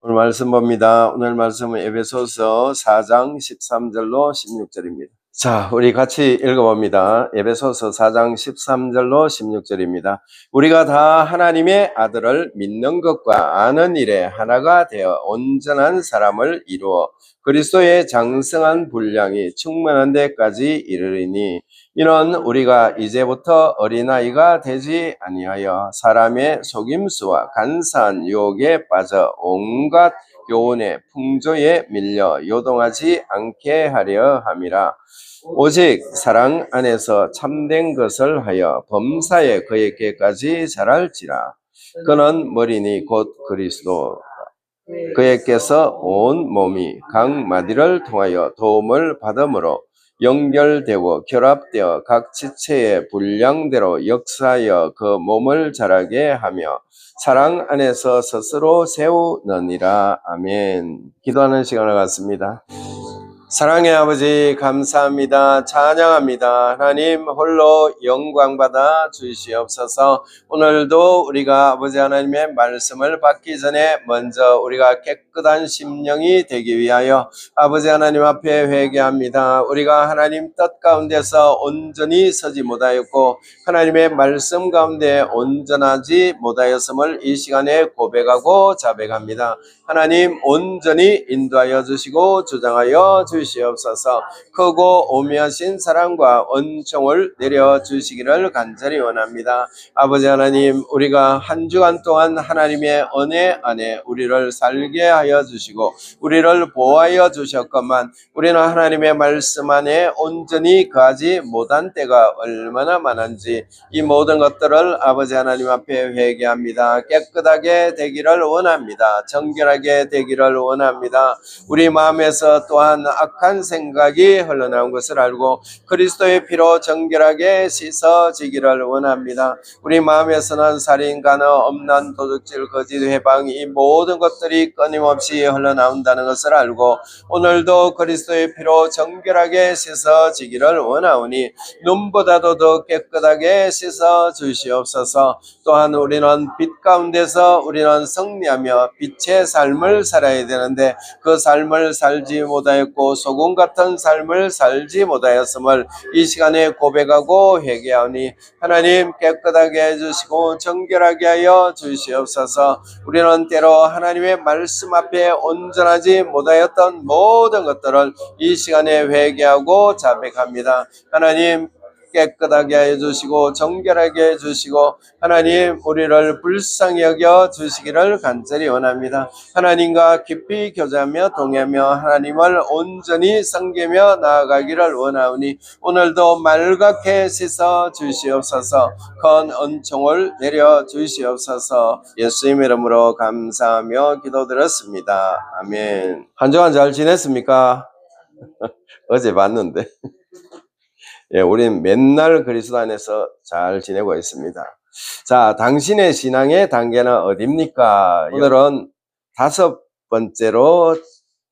오늘 말씀 봅니다. 오늘 말씀은 에베소서 4장 13절로 16절입니다. 자, 우리 같이 읽어봅니다. 에베소서 4장 13절로 16절입니다. 우리가 다 하나님의 아들을 믿는 것과 아는 일에 하나가 되어 온전한 사람을 이루어 그리스도의 장성한 분량이 충만한 데까지 이르리니 이는 우리가 이제부터 어린아이가 되지 아니하여 사람의 속임수와 간사한 유혹에 빠져 온갖 교훈의 풍조에 밀려 요동하지 않게 하려 함이라. 오직 사랑 안에서 참된 것을 하여 범사에 그에게까지 자랄지라. 그는 머리니 곧 그리스도 그에게서 온 몸이 각 마디를 통하여 도움을 받음으로 연결되고 결합되어 각 지체의 분량대로 역사하여 그 몸을 자라게 하며 사랑 안에서 스스로 세우느니라. 아멘. 기도하는 시간을 갖습니다. 사랑의 아버지 감사합니다. 찬양합니다. 하나님 홀로 영광 받아 주시옵소서. 오늘도 우리가 아버지 하나님의 말씀을 받기 전에 먼저 우리가 깨끗한 심령이 되기 위하여 아버지 하나님 앞에 회개합니다. 우리가 하나님 뜻 가운데서 온전히 서지 못하였고 하나님의 말씀 가운데 온전하지 못하였음을 이 시간에 고백하고 자백합니다. 하나님 온전히 인도하여 주시고 주장하여 주시옵소서. 크고 오묘하신 사랑과 은총을 내려주시기를 간절히 원합니다. 아버지 하나님, 우리가 한 주간 동안 하나님의 은혜 안에 우리를 살게 하여 주시고 우리를 보호하여 주셨건만 우리는 하나님의 말씀 안에 온전히 거하지 못한 때가 얼마나 많은지 이 모든 것들을 아버지 하나님 앞에 회개합니다. 깨끗하게 되기를 원합니다. 정결하게 되기를 원합니다. 우리 마음에서 또한 악한 생각이 흘러나온 것을 알고 그리스도의 피로 정결하게 씻어지기를 원합니다. 우리 마음에서는 살인, 간어, 엄난, 도둑질, 거짓, 회방 이 모든 것들이 끊임없이 흘러나온다는 것을 알고 오늘도 그리스도의 피로 정결하게 씻어지기를 원하오니 눈보다도 더 깨끗하게 씻어 주시옵소서. 또한 우리는 빛 가운데서 우리는 승리하며 빛의 삶을 살아야 되는데 그 삶을 살지 못하였고 소금 같은 삶을 살지 못하였음을 이 시간에 고백하고 회개하오니 하나님 깨끗하게 해주시고 정결하게 하여 주시옵소서. 우리는 때로 하나님의 말씀 앞에 온전하지 못하였던 모든 것들을 이 시간에 회개하고 자백합니다. 하나님 깨끗하게 해주시고 정결하게 해주시고 하나님 우리를 불쌍히 여겨 주시기를 간절히 원합니다. 하나님과 깊이 교제하며 동행하며 하나님을 온전히 섬기며 나아가기를 원하오니 오늘도 말갛게 씻어 주시옵소서. 큰 은총을 내려 주시옵소서. 예수님 이름으로 감사하며 기도드렸습니다. 아멘. 한 주간 잘 지냈습니까? 어제 봤는데 예, 우린 맨날 그리스도 안에서 잘 지내고 있습니다. 자, 당신의 신앙의 단계는 어디입니까? 오늘은 5번째로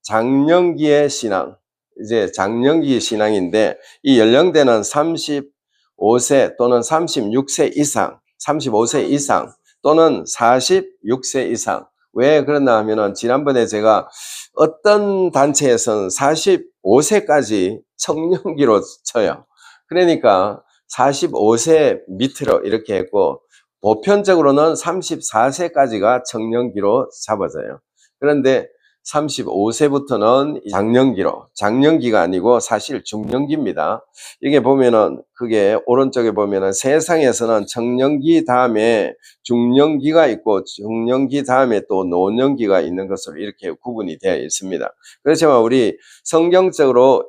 장년기의 신앙. 이제 장년기 신앙인데 이 연령대는 35세 또는 36세 이상, 35세 이상 또는 46세 이상. 왜 그러나 하면은 지난번에 제가 어떤 단체에서는 45세까지 청년기로 쳐요. 그러니까 45세 밑으로 이렇게 했고 보편적으로는 34세까지가 청년기로 잡아져요. 그런데 35세부터는 장년기로, 장년기가 아니고 사실 중년기입니다. 이게 보면은 그게 오른쪽에 보면은 세상에서는 청년기 다음에 중년기가 있고 중년기 다음에 또 노년기가 있는 것으로 이렇게 구분이 되어 있습니다. 그렇지만 우리 성경적으로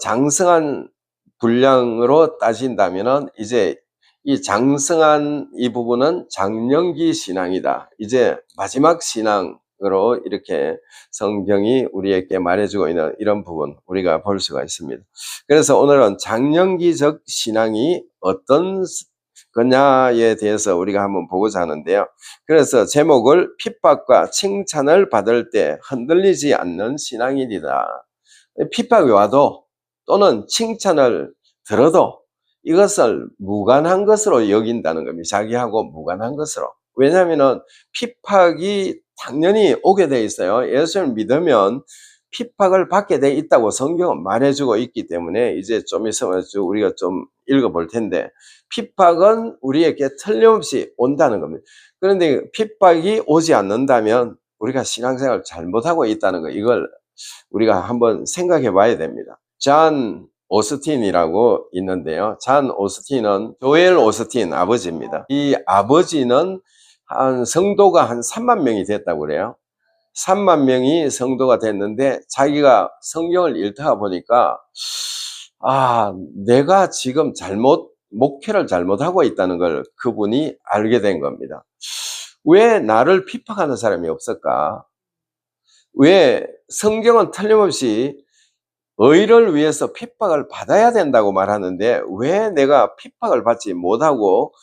장성한 분량으로 따진다면은 이제 이 장성한 이 부분은 장년기 신앙이다. 이제 마지막 신앙으로 이렇게 성경이 우리에게 말해주고 있는 이런 부분 우리가 볼 수가 있습니다. 그래서 오늘은 장년기적 신앙이 어떤 거냐에 대해서 우리가 한번 보고자 하는데요. 그래서 제목을 핍박과 칭찬을 받을 때 흔들리지 않는 신앙인이다. 핍박이 와도 또는 칭찬을 들어도 이것을 무관한 것으로 여긴다는 겁니다. 자기하고 무관한 것으로. 왜냐하면 핍박이 당연히 오게 돼 있어요. 예수를 믿으면 핍박을 받게 돼 있다고 성경은 말해주고 있기 때문에 이제 좀 있으면 우리가 좀 읽어볼 텐데, 핍박은 우리에게 틀림없이 온다는 겁니다. 그런데 핍박이 오지 않는다면 우리가 신앙생활을 잘못하고 있다는 거, 이걸 우리가 한번 생각해 봐야 됩니다. 잔 오스틴이라고 있는데요. 잔 오스틴은 조엘 오스틴 아버지입니다. 이 아버지는 성도가 한 3만 명이 됐다고 그래요. 3만 명이 성도가 됐는데 자기가 성경을 읽다가 보니까 내가 지금 목회를 잘못하고 있다는 걸 그분이 알게 된 겁니다. 왜 나를 핍박하는 사람이 없을까? 왜 성경은 틀림없이 의를 위해서 핍박을 받아야 된다고 말하는데 왜 내가 핍박을 받지 못하고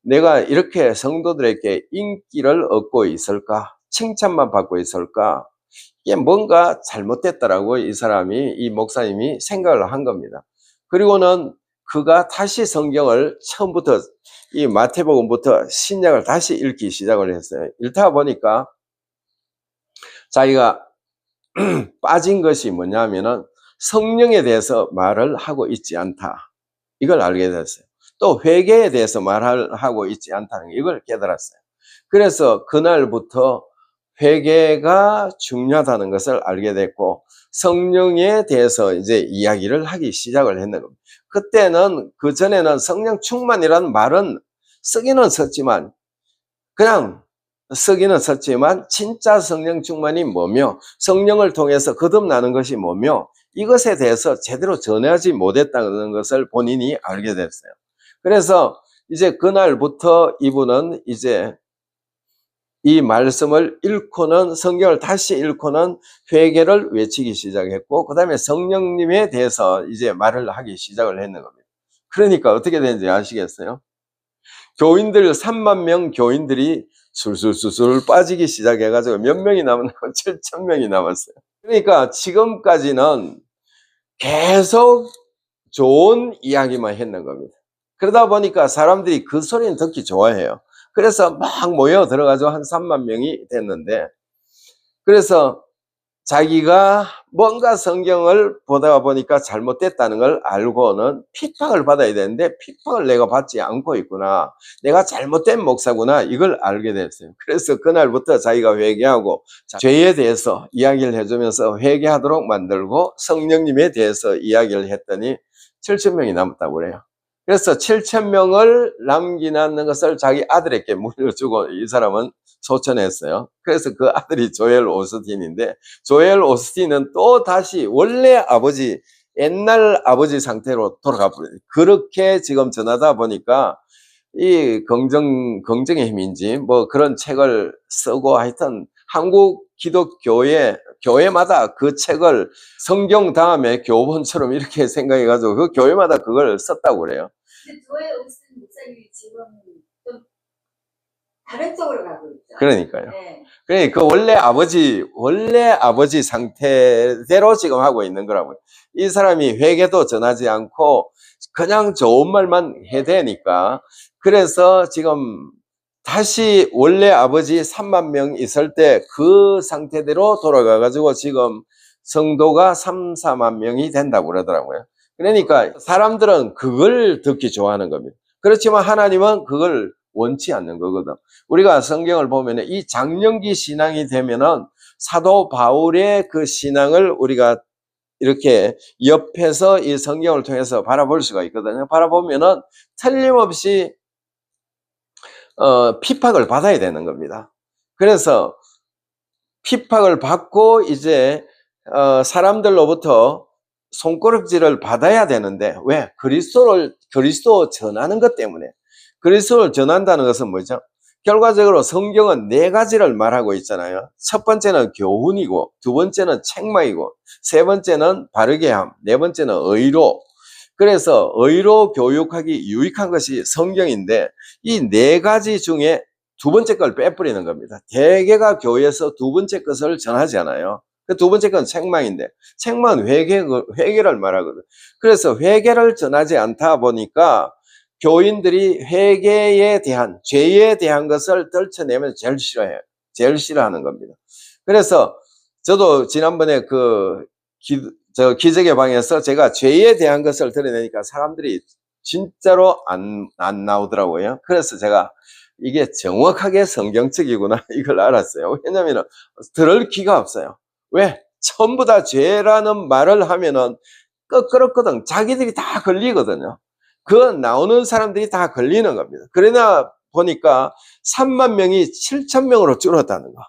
내가 이렇게 성도들에게 인기를 얻고 있을까? 칭찬만 받고 있을까? 이게 뭔가 잘못됐다라고 이 목사님이 생각을 한 겁니다. 그리고는 그가 다시 성경을 처음부터 이 마태복음부터 신약을 다시 읽기 시작을 했어요. 읽다 보니까 자기가 빠진 것이 뭐냐면은 성령에 대해서 말을 하고 있지 않다. 이걸 알게 됐어요. 또 회개에 대해서 말을 하고 있지 않다는 이걸 깨달았어요. 그래서 그날부터 회개가 중요하다는 것을 알게 됐고 성령에 대해서 이제 이야기를 하기 시작을 했는 겁니다. 그때는 그전에는 성령 충만이라는 말은 쓰기는 썼지만 진짜 성령 충만이 뭐며 성령을 통해서 거듭나는 것이 뭐며 이것에 대해서 제대로 전하지 못했다는 것을 본인이 알게 됐어요. 그래서 이제 그날부터 이분은 이제 이 말씀을 읽고는 성경을 다시 읽고는 회개를 외치기 시작했고 그 다음에 성령님에 대해서 이제 말을 하기 시작을 했는 겁니다. 그러니까 어떻게 되는지 아시겠어요? 3만 명 교인들이 술술술술 빠지기 시작해가지고 몇 명이 남았나요? 7천 명이 남았어요. 그러니까 지금까지는 계속 좋은 이야기만 했는 겁니다. 그러다 보니까 사람들이 그 소리는 듣기 좋아해요. 그래서 막 모여 들어가서 한 3만 명이 됐는데, 그래서 자기가 뭔가 성경을 보다가 보니까 잘못됐다는 걸 알고는 핍박을 받아야 되는데 핍박을 내가 받지 않고 있구나. 내가 잘못된 목사구나. 이걸 알게 됐어요. 그래서 그날부터 자기가 회개하고 죄에 대해서 이야기를 해주면서 회개하도록 만들고 성령님에 대해서 이야기를 했더니 7천 명이 남았다고 그래요. 그래서 7천 명을 남기는 것을 자기 아들에게 물려주고 이 사람은 소천했어요. 그래서 그 아들이 조엘 오스틴인데 조엘 오스틴은 또 다시 원래 옛날 아버지 상태로 돌아가 버려요. 그렇게 지금 전하다 보니까 이 긍정의 힘인지 뭐 그런 책을 쓰고 하여튼 한국 교회마다 그 책을 성경 다음에 교본처럼 이렇게 생각해가지고 그 교회마다 그걸 썼다고 그래요. 근데 조엘 오스틴 목사님이 지금 좀 다른 쪽으로 가고 있죠. 그러니까요. 네. 그러니까 그 원래 아버지 상태대로 지금 하고 있는 거라고요. 이 사람이 회개도 전하지 않고 그냥 좋은 말만 해대니까 그래서 지금 다시 원래 아버지 3만 명 있을 때 그 상태대로 돌아가가지고 지금 성도가 3, 4만 명이 된다고 그러더라고요. 그러니까 사람들은 그걸 듣기 좋아하는 겁니다. 그렇지만 하나님은 그걸 원치 않는 거거든. 우리가 성경을 보면 이 장년기 신앙이 되면은 사도 바울의 그 신앙을 우리가 이렇게 옆에서 이 성경을 통해서 바라볼 수가 있거든요. 바라보면은 틀림없이 핍박을 받아야 되는 겁니다. 그래서 핍박을 받고 이제 사람들로부터 손가락질을 받아야 되는데 왜? 그리스도 전하는 것 때문에. 그리스도를 전한다는 것은 뭐죠? 결과적으로 성경은 4가지를 말하고 있잖아요. 첫 번째는 교훈이고, 두 번째는 책망이고, 세 번째는 바르게 함, 네 번째는 의로. 그래서 의로 교육하기 유익한 것이 성경인데 이 4가지 중에 두 번째 걸 빼버리는 겁니다. 대개가 교회에서 두 번째 것을 전하지 않아요. 그 두 번째 건 책망인데 책망은 회개를 말하거든. 그래서 회개를 전하지 않다 보니까 교인들이 회개에 대한 죄에 대한 것을 떨쳐내면 제일 싫어해요. 제일 싫어하는 겁니다. 그래서 저도 지난번에 기적의 방에서 제가 죄에 대한 것을 드러내니까 사람들이 진짜로 안 나오더라고요. 그래서 제가 이게 정확하게 성경책이구나 이걸 알았어요. 왜냐면은 들을 기가 없어요. 왜? 전부 다 죄라는 말을 하면은 끄끄럽거든. 자기들이 다 걸리거든요. 그 나오는 사람들이 다 걸리는 겁니다. 그러나 보니까 3만 명이 7천 명으로 줄었다는 거.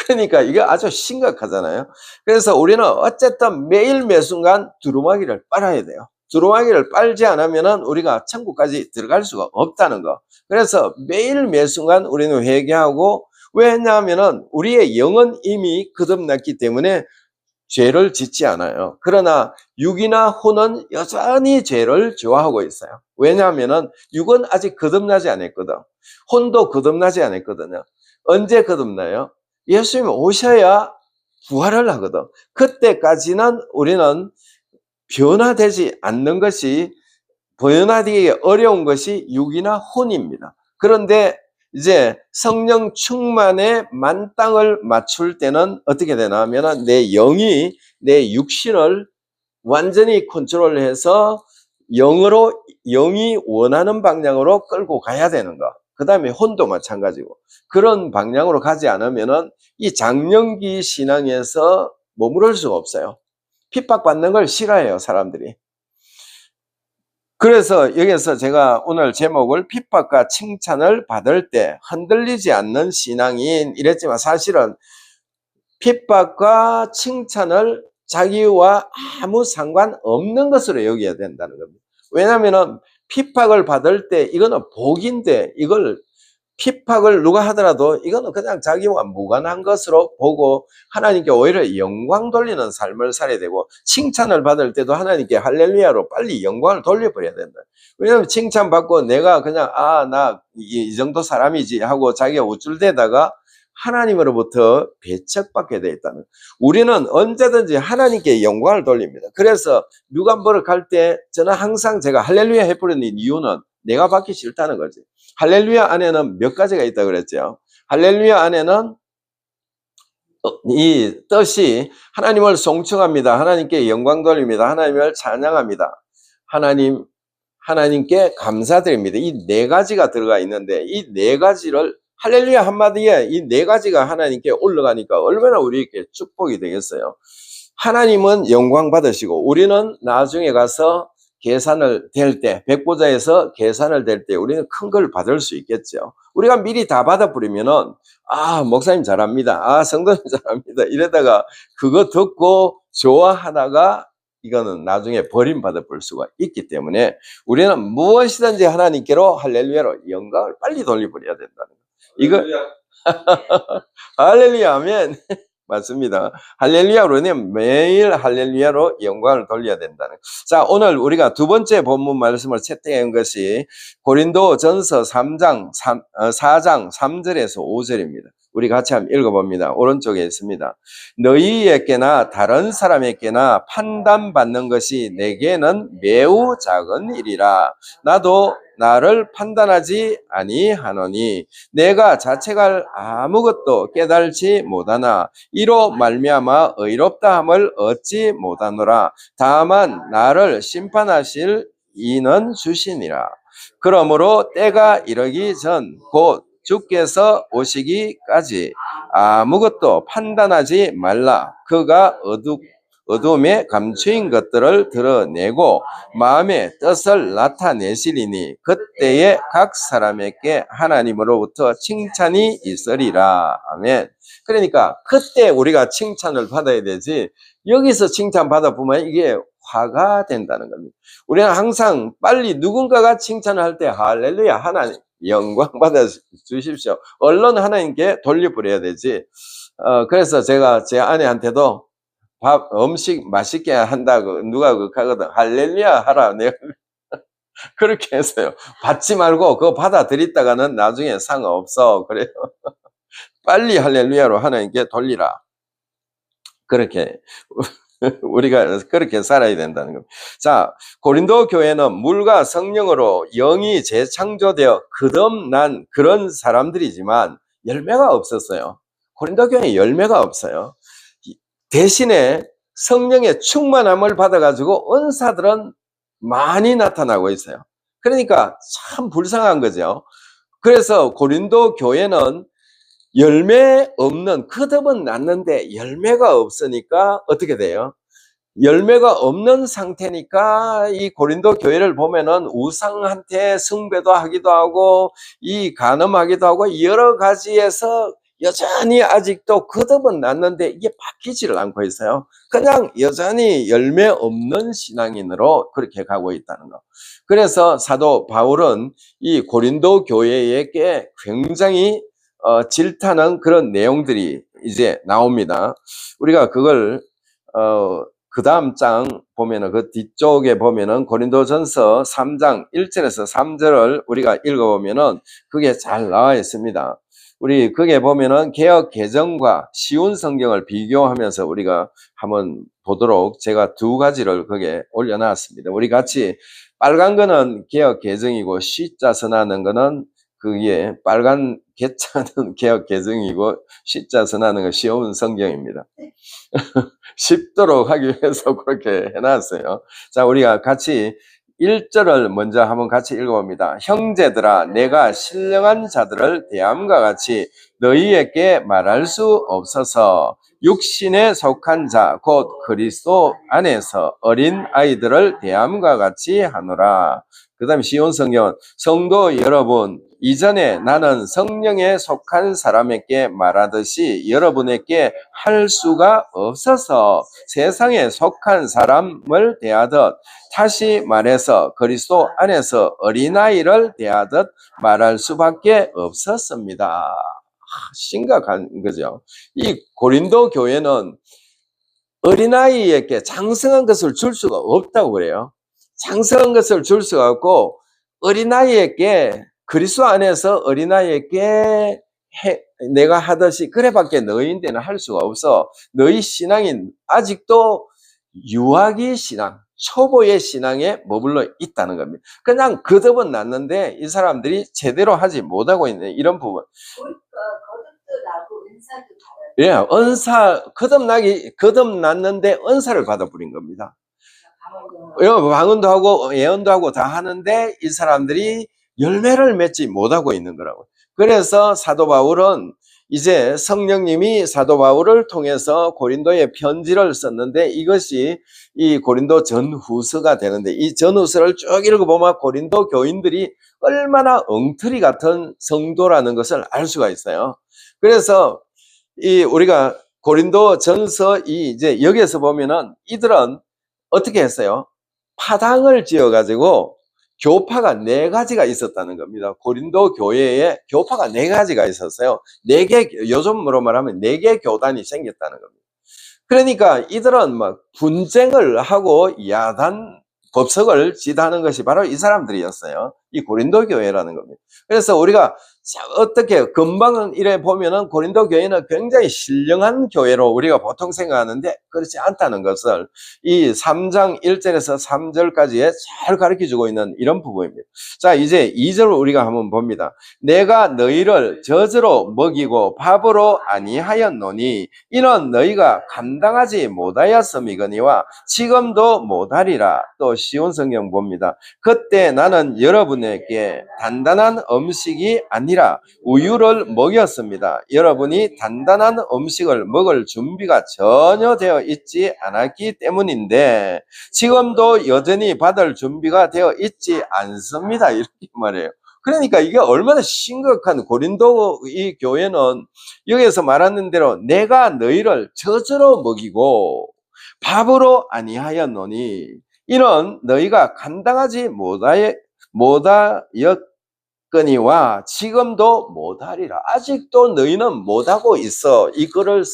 그러니까 이게 아주 심각하잖아요. 그래서 우리는 어쨌든 매일 매순간 두루마기를 빨아야 돼요. 두루마기를 빨지 않으면 우리가 천국까지 들어갈 수가 없다는 거. 그래서 매일 매순간 우리는 회개하고, 왜냐하면 우리의 영은 이미 거듭났기 때문에 죄를 짓지 않아요. 그러나 육이나 혼은 여전히 죄를 좋아하고 있어요. 왜냐하면 육은 아직 거듭나지 않았거든. 혼도 거듭나지 않았거든요. 언제 거듭나요? 예수님 오셔야 부활을 하거든. 그때까지는 우리는 변화되지 않는 것이, 변화되기 어려운 것이 육이나 혼입니다. 그런데 이제 성령 충만의 만땅을 맞출 때는 어떻게 되나 하면 내 영이 내 육신을 완전히 컨트롤해서 영이 원하는 방향으로 끌고 가야 되는 거. 그 다음에 혼도 마찬가지고. 그런 방향으로 가지 않으면은 이 장년기 신앙에서 머무를 수가 없어요. 핍박받는 걸 싫어해요, 사람들이. 그래서 여기서 제가 오늘 제목을 핍박과 칭찬을 받을 때 흔들리지 않는 신앙인 이랬지만, 사실은 핍박과 칭찬을 자기와 아무 상관없는 것으로 여겨야 된다는 겁니다. 왜냐하면 핍박을 받을 때 이거는 복인데, 이걸 핍박을 누가 하더라도 이거는 그냥 자기와 무관한 것으로 보고 하나님께 오히려 영광 돌리는 삶을 살아야 되고, 칭찬을 받을 때도 하나님께 할렐루야로 빨리 영광을 돌려버려야 된다. 왜냐하면 칭찬받고 내가 그냥 나 이 정도 사람이지 하고 자기가 우쭐대다가 하나님으로부터 배척받게 되어 있다는. 우리는 언제든지 하나님께 영광을 돌립니다. 그래서 누간보를 갈 때 저는 항상 제가 할렐루야 해버리는 이유는 내가 받기 싫다는 거지. 할렐루야 안에는 몇 가지가 있다고 그랬죠. 할렐루야 안에는 이 뜻이 하나님을 송축합니다. 하나님께 영광 돌립니다. 하나님을 찬양합니다. 하나님께 감사드립니다. 이 네 가지가 들어가 있는데, 이 네 가지를 할렐루야 한마디에 이 네 가지가 하나님께 올라가니까 얼마나 우리에게 축복이 되겠어요. 하나님은 영광 받으시고, 우리는 나중에 가서 계산을 댈 때, 백보자에서 계산을 댈 때 우리는 큰 걸 받을 수 있겠죠. 우리가 미리 다 받아버리면은 목사님 잘합니다, 성도님 잘합니다 이러다가 그거 듣고 좋아하다가 이거는 나중에 버림받아 볼 수가 있기 때문에 우리는 무엇이든지 하나님께로 할렐루야로 영광을 빨리 돌려버려야 된다는 거예요. 이거 할렐루야 아멘. 맞습니다. 할렐루야로는 매일 할렐루야로 영광을 돌려야 된다는. 자, 오늘 우리가 두 번째 본문 말씀을 채택한 것이 고린도전서 4장 3절에서 5절입니다. 우리 같이 한번 읽어봅니다. 오른쪽에 있습니다. 너희에게나 다른 사람에게나 판단받는 것이 내게는 매우 작은 일이라. 나도 나를 판단하지 아니하노니 내가 자책할 아무것도 깨달지 못하나 이로 말미암아 의롭다함을 얻지 못하노라. 다만 나를 심판하실 이는 주시니라. 그러므로 때가 이르기 전 곧 주께서 오시기까지 아무것도 판단하지 말라. 그가 어둠에 감추인 것들을 드러내고 마음의 뜻을 나타내시리니 그때에 각 사람에게 하나님으로부터 칭찬이 있으리라. 아멘. 그러니까 그때 우리가 칭찬을 받아야 되지, 여기서 칭찬 받아보면 이게 화가 된다는 겁니다. 우리는 항상 빨리 누군가가 칭찬을 할 때 할렐루야 하나님 영광 받아 주십시오, 얼른 하나님께 돌려버려야 되지. 그래서 제가 제 아내한테도 음식 맛있게 한다고 누가 하거든. 할렐루야 하라. 내가 그렇게 했어요. 받지 말고 그거 받아들였다가는 나중에 상관없어. 그래요. 빨리 할렐루야로 하나님께 돌리라. 그렇게 우리가 그렇게 살아야 된다는 겁니다. 자, 고린도 교회는 물과 성령으로 영이 재창조되어 거듭난 그런 사람들이지만 열매가 없었어요. 고린도 교회에 열매가 없어요. 대신에 성령의 충만함을 받아가지고 은사들은 많이 나타나고 있어요. 그러니까 참 불쌍한 거죠. 그래서 고린도 교회는 열매 없는, 거듭은 났는데 열매가 없으니까 어떻게 돼요? 열매가 없는 상태니까 이 고린도 교회를 보면은 우상한테 숭배도 하기도 하고 이 간음하기도 하고 여러 가지에서 여전히 아직도 거듭은 났는데 이게 바뀌지를 않고 있어요. 그냥 여전히 열매 없는 신앙인으로 그렇게 가고 있다는 거. 그래서 사도 바울은 이 고린도 교회에게 굉장히 질타는 그런 내용들이 이제 나옵니다. 우리가 그걸 그 다음 장 보면은 그 뒤쪽에 보면은 고린도전서 3장 1절에서 3절을 우리가 읽어보면은 그게 잘 나와 있습니다. 우리 그게 보면은 개역 개정과 쉬운 성경을 비교하면서 우리가 한번 보도록 제가 두 가지를 거기에 올려놨습니다. 우리 같이 빨간 거는 개역 개정이고 시자 선하는 거는 그게 빨간 개자는 개역 개정이고 시자 선하는 건 쉬운 성경입니다. 쉽도록 하기 위해서 그렇게 해놨어요. 자, 우리가 같이 1절을 먼저 한번 같이 읽어봅니다. 형제들아, 내가 신령한 자들을 대함과 같이 너희에게 말할 수 없어서 육신에 속한 자, 곧 그리스도 안에서 어린 아이들을 대함과 같이 하노라. 그 다음에 시온 성경은 성도 여러분, 이전에 나는 성령에 속한 사람에게 말하듯이 여러분에게 할 수가 없어서 세상에 속한 사람을 대하듯, 다시 말해서 그리스도 안에서 어린아이를 대하듯 말할 수밖에 없었습니다. 심각한 거죠. 이 고린도 교회는 어린아이에게 장성한 것을 줄 수가 없다고 그래요. 장성한 것을 줄 수가 없고 어린아이에게 그리스도 안에서 어린아이에게 내가 하듯이 그래밖에 너희인데는 할 수가 없어. 너희 신앙이 아직도 유아기 신앙, 초보의 신앙에 머물러 있다는 겁니다. 그냥 거듭은 났는데 이 사람들이 제대로 하지 못하고 있는 이런 부분. 거듭도 나고 은사도 받아요. 예, 은사, 거듭났는데 은사를 받아버린 겁니다. 방언도 하고 예언도 하고 다 하는데 이 사람들이 열매를 맺지 못하고 있는 거라고. 그래서 사도 바울은 이제 성령님이 사도 바울을 통해서 고린도에 편지를 썼는데 이것이 이 고린도 전후서가 되는데 이 전후서를 쭉 읽어보면 고린도 교인들이 얼마나 엉터리 같은 성도라는 것을 알 수가 있어요. 그래서 이 우리가 고린도 전서 이제 여기에서 보면은 이들은 어떻게 했어요? 파당을 지어가지고 교파가 4가지가 있었다는 겁니다. 고린도 교회에 교파가 4가지가 있었어요. 4개, 요즘으로 말하면 4개 교단이 생겼다는 겁니다. 그러니까 이들은 막 분쟁을 하고 야단 법석을 지다하는 것이 바로 이 사람들이었어요. 이 고린도 교회라는 겁니다. 그래서 우리가 어떻게 금방은 이래 보면은 고린도 교회는 굉장히 신령한 교회로 우리가 보통 생각하는데 그렇지 않다는 것을 이 3장 1절에서 3절까지에 잘 가르쳐 주고 있는 이런 부분입니다. 자, 이제 2절을 우리가 한번 봅니다. 내가 너희를 젖으로 먹이고 밥으로 아니하였노니 이는 너희가 감당하지 못하였음이거니와 지금도 못하리라. 또 시온 성경 봅니다. 그때 나는 여러분에게 단단한 음식이 아니라 우유를 먹였습니다. 여러분이 단단한 음식을 먹을 준비가 전혀 되어 있지 않았기 때문인데 지금도 여전히 받을 준비가 되어 있지 않습니다. 이렇게 말해요. 그러니까 이게 얼마나 심각한 고린도 이 교회는 여기에서 말하는 대로 내가 너희를 젖으로 먹이고 밥으로 아니하였노니 이는 너희가 감당하지 못하였거니와 지금도 못하리라. 아직도 너희는 못하고 있어. 이 글을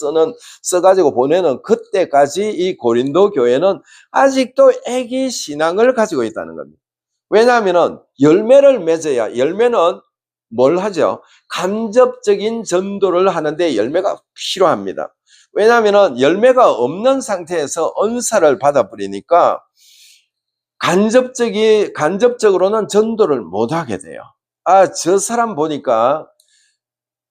써가지고 보내는 그때까지 이 고린도 교회는 아직도 애기 신앙을 가지고 있다는 겁니다. 왜냐하면 열매를 맺어야, 열매는 뭘 하죠? 간접적인 전도를 하는데 열매가 필요합니다. 왜냐하면 열매가 없는 상태에서 은사를 받아버리니까 간접적으로는 전도를 못하게 돼요. 아, 저 사람 보니까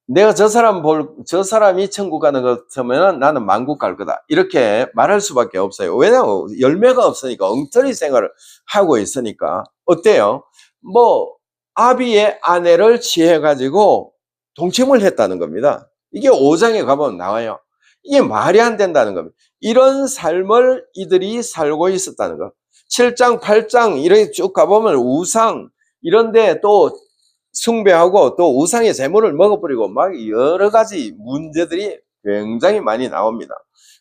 내가 저 사람이 천국 가는 것 같으면 나는 만국 갈 거다. 이렇게 말할 수밖에 없어요. 왜냐하면 열매가 없으니까, 엉터리 생활을 하고 있으니까. 어때요? 뭐, 아비의 아내를 취해가지고 동침을 했다는 겁니다. 이게 5장에 가보면 나와요. 이게 말이 안 된다는 겁니다. 이런 삶을 이들이 살고 있었다는 거. 7장, 8장 이렇게 쭉 가보면 우상 이런데 또 숭배하고 또 우상의 제물을 먹어버리고 막 여러 가지 문제들이 굉장히 많이 나옵니다.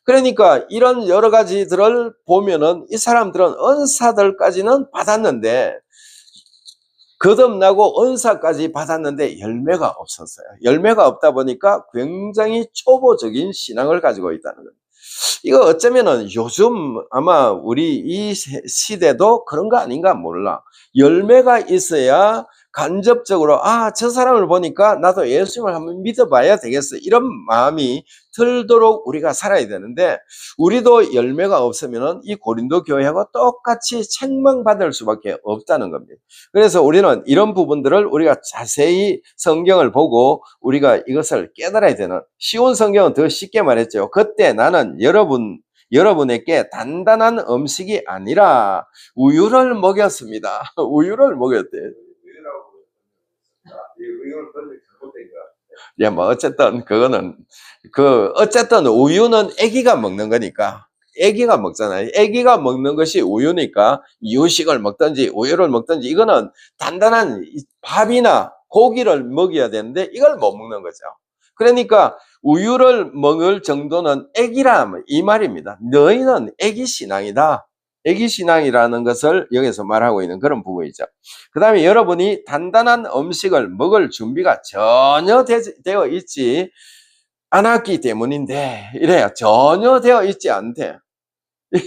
그러니까 이런 여러 가지들을 보면은 이 사람들은 은사들까지는 받았는데 거듭나고 은사까지 받았는데 열매가 없었어요. 열매가 없다 보니까 굉장히 초보적인 신앙을 가지고 있다는 거예요. 이거 어쩌면은 요즘 아마 우리 이 시대도 그런 거 아닌가 몰라. 열매가 있어야 간접적으로 저 사람을 보니까 나도 예수님을 한번 믿어봐야 되겠어. 이런 마음이 들도록 우리가 살아야 되는데 우리도 열매가 없으면은 이 고린도 교회하고 똑같이 책망받을 수밖에 없다는 겁니다. 그래서 우리는 이런 부분들을 우리가 자세히 성경을 보고 우리가 이것을 깨달아야 되는, 쉬운 성경은 더 쉽게 말했죠. 그때 나는 여러분에게 단단한 음식이 아니라 우유를 먹였습니다. 우유를 먹였대요. 예, 뭐, 어쨌든, 어쨌든 우유는 아기가 먹는 거니까. 아기가 먹잖아요. 아기가 먹는 것이 우유니까 이유식을 먹든지 우유를 먹든지 이거는 단단한 밥이나 고기를 먹여야 되는데 이걸 못 먹는 거죠. 그러니까 우유를 먹을 정도는 아기라 이 말입니다. 너희는 아기 신앙이다. 아기 신앙이라는 것을 여기서 말하고 있는 그런 부분이죠. 그 다음에 여러분이 단단한 음식을 먹을 준비가 전혀 되어 있지 않았기 때문인데 이래요. 전혀 되어 있지 않대.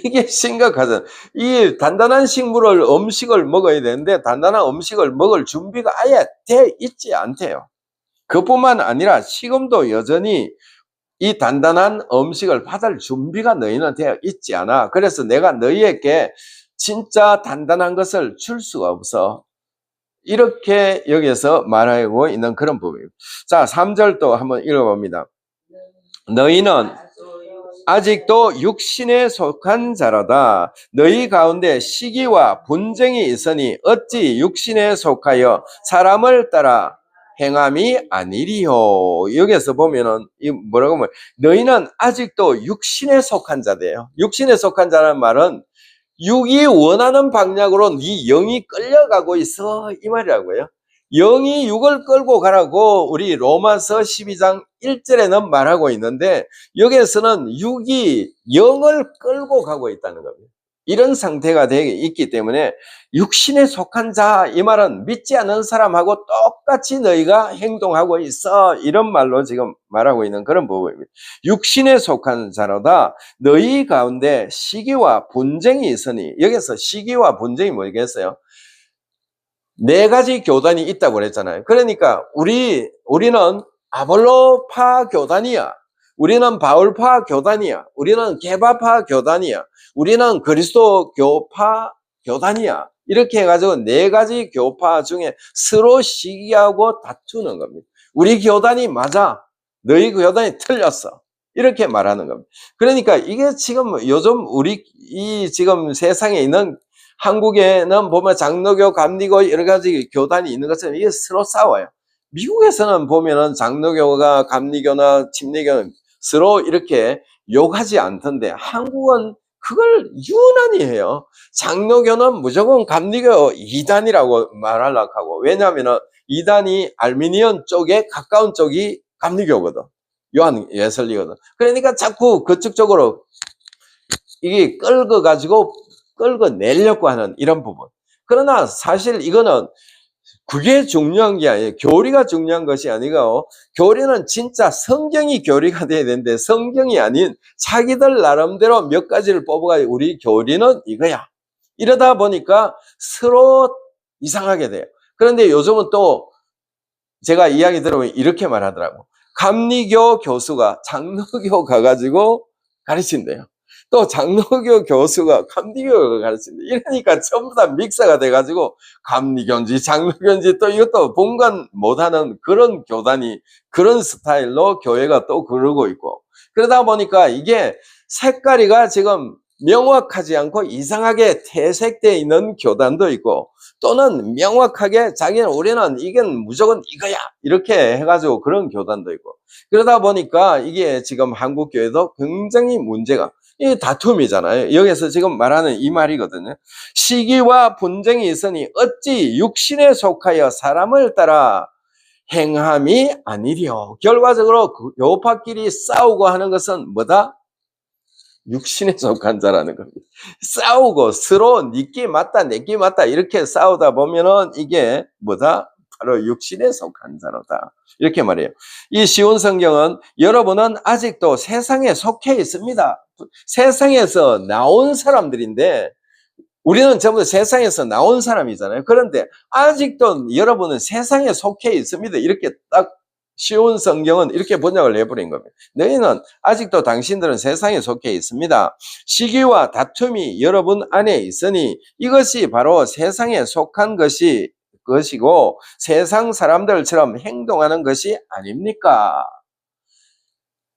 이게 심각하잖아. 이 단단한 음식을 먹어야 되는데 단단한 음식을 먹을 준비가 아예 돼 있지 않대요. 그뿐만 아니라 지금도 여전히 이 단단한 음식을 받을 준비가 너희는 되어 있지 않아. 그래서 내가 너희에게 진짜 단단한 것을 줄 수가 없어. 이렇게 여기서 말하고 있는 그런 부분입니다. 자, 3절 또 한번 읽어봅니다. 너희는 아직도 육신에 속한 자로다. 너희 가운데 시기와 분쟁이 있으니 어찌 육신에 속하여 사람을 따라 행함이 아니리요. 여기서 보면은 뭐라고 하면 너희는 아직도 육신에 속한 자대요. 육신에 속한 자라는 말은 육이 원하는 방향으로 네 영이 끌려가고 있어 이 말이라고요. 영이 육을 끌고 가라고 우리 로마서 12장 1절에는 말하고 있는데 여기에서는 육이 영을 끌고 가고 있다는 겁니다. 이런 상태가 되어 있기 때문에 육신에 속한 자 이 말은 믿지 않는 사람하고 똑같이 너희가 행동하고 있어 이런 말로 지금 말하고 있는 그런 부분입니다. 육신에 속한 자로다. 너희 가운데 시기와 분쟁이 있으니 여기서 시기와 분쟁이 뭐겠어요? 4가지 교단이 있다고 그랬잖아요. 그러니까 우리는 아볼로파 교단이야. 우리는 바울파 교단이야. 우리는 게바파 교단이야. 우리는 그리스도교파 교단이야. 이렇게 해가지고 4가지 교파 중에 서로 시기하고 다투는 겁니다. 우리 교단이 맞아. 너희 교단이 틀렸어. 이렇게 말하는 겁니다. 그러니까 이게 지금 요즘 지금 세상에 있는 한국에는 보면 장로교, 감리교 여러 가지 교단이 있는 것처럼 이게 서로 싸워요. 미국에서는 보면은 장로교가 감리교나 침례교는 서로 이렇게 욕하지 않던데 한국은 그걸 유난히 해요. 장로교는 무조건 감리교 2단이라고 말하려고 하고 왜냐하면 2단이 알미니언 쪽에 가까운 쪽이 감리교거든. 요한 예설리거든. 그러니까 자꾸 그쪽 쪽으로 이게 끌어내려고 하는 이런 부분. 그러나 사실 이거는 그게 중요한 게 아니에요. 교리가 중요한 것이 아니고 교리는 진짜 성경이 교리가 돼야 되는데 성경이 아닌 자기들 나름대로 몇 가지를 뽑아가지고 우리 교리는 이거야. 이러다 보니까 서로 이상하게 돼요. 그런데 요즘은 또 제가 이야기 들어보면 이렇게 말하더라고. 감리교 교수가 장로교 가가지고 가르친대요. 또 장로교 교수가 감리교를 가르친다. 이러니까 전부 다 믹서가 돼가지고 감리교인지 장로교인지 또 이것도 분간 못하는 그런 교단이 그런 스타일로 교회가 또 그러고 있고, 그러다 보니까 이게 색깔이가 지금 명확하지 않고 이상하게 퇴색되어 있는 교단도 있고, 또는 명확하게 자기는 우리는 이게 무조건 이거야 이렇게 해가지고 그런 교단도 있고, 그러다 보니까 이게 지금 한국 교회도 굉장히 문제가, 이 다툼이잖아요. 여기서 지금 말하는 이 말이거든요. 시기와 분쟁이 있으니 어찌 육신에 속하여 사람을 따라 행함이 아니리요. 결과적으로 교파끼리 싸우고 하는 것은 뭐다? 육신에 속한 자라는 겁니다. 싸우고 서로 니끼 맞다 내끼 맞다 이렇게 싸우다 보면은 이게 뭐다? 바로 육신에 속한 자로다. 이렇게 말해요. 이 쉬운 성경은 여러분은 아직도 세상에 속해 있습니다. 세상에서 나온 사람들인데, 우리는 전부 세상에서 나온 사람이잖아요. 그런데 아직도 여러분은 세상에 속해 있습니다. 이렇게 딱 쉬운 성경은 이렇게 번역을 해버린 겁니다. 너희는 아직도 당신들은 세상에 속해 있습니다. 시기와 다툼이 여러분 안에 있으니 이것이 바로 세상에 속한 것이고 세상 사람들처럼 행동하는 것이 아닙니까?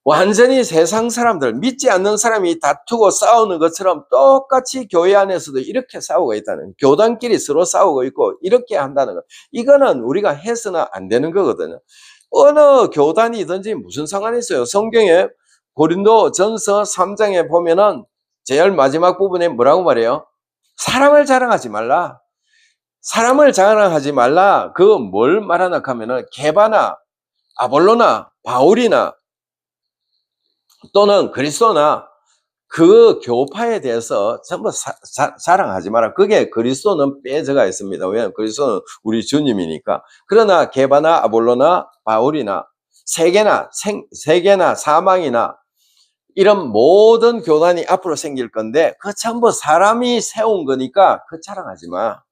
완전히 세상 사람들, 믿지 않는 사람이 다투고 싸우는 것처럼 똑같이 교회 안에서도 이렇게 싸우고 있다는, 교단끼리 서로 싸우고 있고 이렇게 한다는 것, 이거는 우리가 해서는 안 되는 거거든요. 어느 교단이든지 무슨 상관이 있어요. 성경에 고린도 전서 3장에 보면은 제일 마지막 부분에 뭐라고 말해요? 사람을 자랑하지 말라. 사람을 자랑하지 말라. 그거 뭘 말하나 하면은 게바나 아볼로나 바울이나 또는 그리스도나 그 교파에 대해서 전부 자랑하지 마라. 그게 그리스도는 빼져가 있습니다. 왜냐하면 그리스도는 우리 주님이니까. 그러나 게바나 아볼로나 바울이나 세계나 사망이나 이런 모든 교단이 앞으로 생길 건데 그 전부 사람이 세운 거니까 그 자랑하지 마.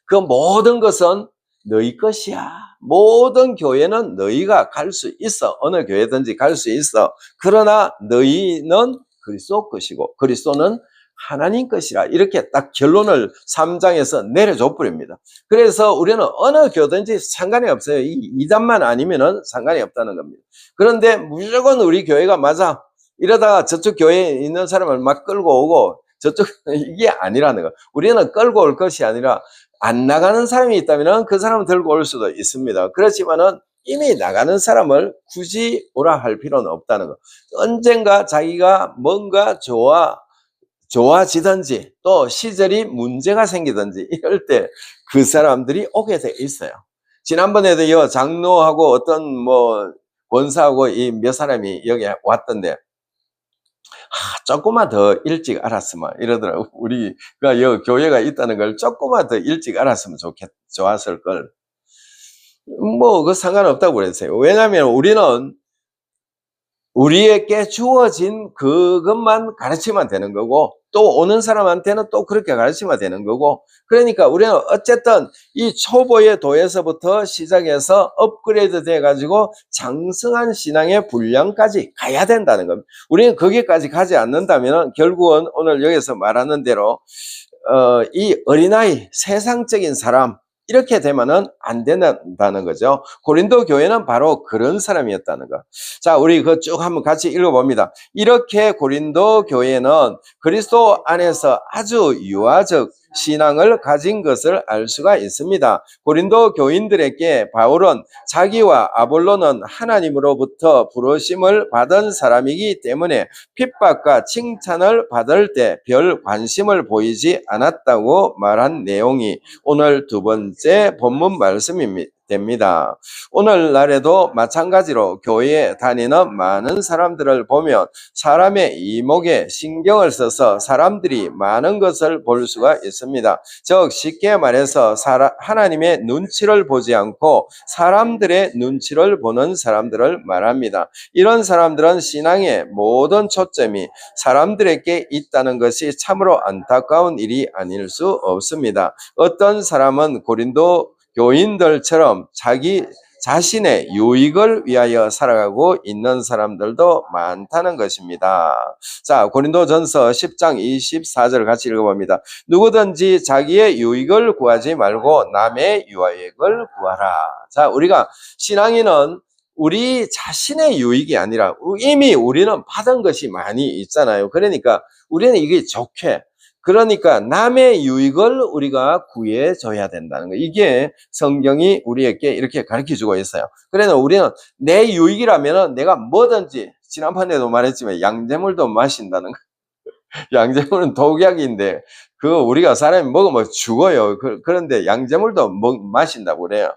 그 모든 것은 너희 것이야. 모든 교회는 너희가 갈 수 있어. 어느 교회든지 갈 수 있어. 그러나 너희는 그리스도 것이고 그리스도는 하나님 것이라. 이렇게 딱 결론을 3장에서 내려줘 버립니다. 그래서 우리는 어느 교회든지 상관이 없어요. 이 이단만 아니면은 상관이 없다는 겁니다. 그런데 무조건 우리 교회가 맞아. 이러다가 저쪽 교회에 있는 사람을 막 끌고 오고 저쪽, 이게 아니라는 거. 우리는 끌고 올 것이 아니라 안 나가는 사람이 있다면 그 사람을 들고 올 수도 있습니다. 그렇지만은 이미 나가는 사람을 굳이 오라 할 필요는 없다는 거. 언젠가 자기가 뭔가 좋아지든지 또 시절이 문제가 생기든지 이럴 때 그 사람들이 오게 돼 있어요. 지난번에도요, 장로하고 어떤 권사하고 이 몇 사람이 여기 왔던데, 조금만 더 일찍 알았으면 이러더라고. 우리가 여기 교회가 있다는 걸 조금만 더 일찍 알았으면 좋았을 걸. 그 상관없다고 그랬어요. 왜냐하면 우리는 우리에게 주어진 그것만 가르치면 되는 거고 또 오는 사람한테는 또 그렇게 가르치면 되는 거고, 그러니까 우리는 어쨌든 이 초보의 도에서부터 시작해서 업그레이드 돼 가지고 장성한 신앙의 분량까지 가야 된다는 겁니다. 우리는 거기까지 가지 않는다면 결국은 오늘 여기서 말하는 대로 이 어린아이, 세상적인 사람 이렇게 되면은 안 된다는 거죠. 고린도 교회는 바로 그런 사람이었다는 거. 자, 우리 그 쭉 한번 같이 읽어봅니다. 이렇게 고린도 교회는 그리스도 안에서 아주 유아적 신앙을 가진 것을 알 수가 있습니다. 고린도 교인들에게 바울은 자기와 아볼로는 하나님으로부터 부르심을 받은 사람이기 때문에 핍박과 칭찬을 받을 때 별 관심을 보이지 않았다고 말한 내용이 오늘 두 번째 본문 말씀입니다. 됩니다. 오늘날에도 마찬가지로 교회에 다니는 많은 사람들을 보면 사람의 이목에 신경을 써서 사람들이 많은 것을 볼 수가 있습니다. 즉 쉽게 말해서 하나님의 눈치를 보지 않고 사람들의 눈치를 보는 사람들을 말합니다. 이런 사람들은 신앙의 모든 초점이 사람들에게 있다는 것이 참으로 안타까운 일이 아닐 수 없습니다. 어떤 사람은 고린도 교인들처럼 자신의 유익을 위하여 살아가고 있는 사람들도 많다는 것입니다. 자, 고린도전서 10장 24절 같이 읽어봅니다. 누구든지 자기의 유익을 구하지 말고 남의 유익을 구하라. 자, 우리가 신앙인은 우리 자신의 유익이 아니라 이미 우리는 받은 것이 많이 있잖아요. 그러니까 우리는 이게 좋게, 그러니까 남의 유익을 우리가 구해줘야 된다는 거. 이게 성경이 우리에게 이렇게 가르쳐주고 있어요. 그래서 우리는 내 유익이라면 내가 뭐든지, 지난번에도 말했지만 양재물도 마신다는 거. 양재물은 독약인데 그거 우리가 사람이 먹으면 죽어요. 그런데 양재물도 마신다고 그래요.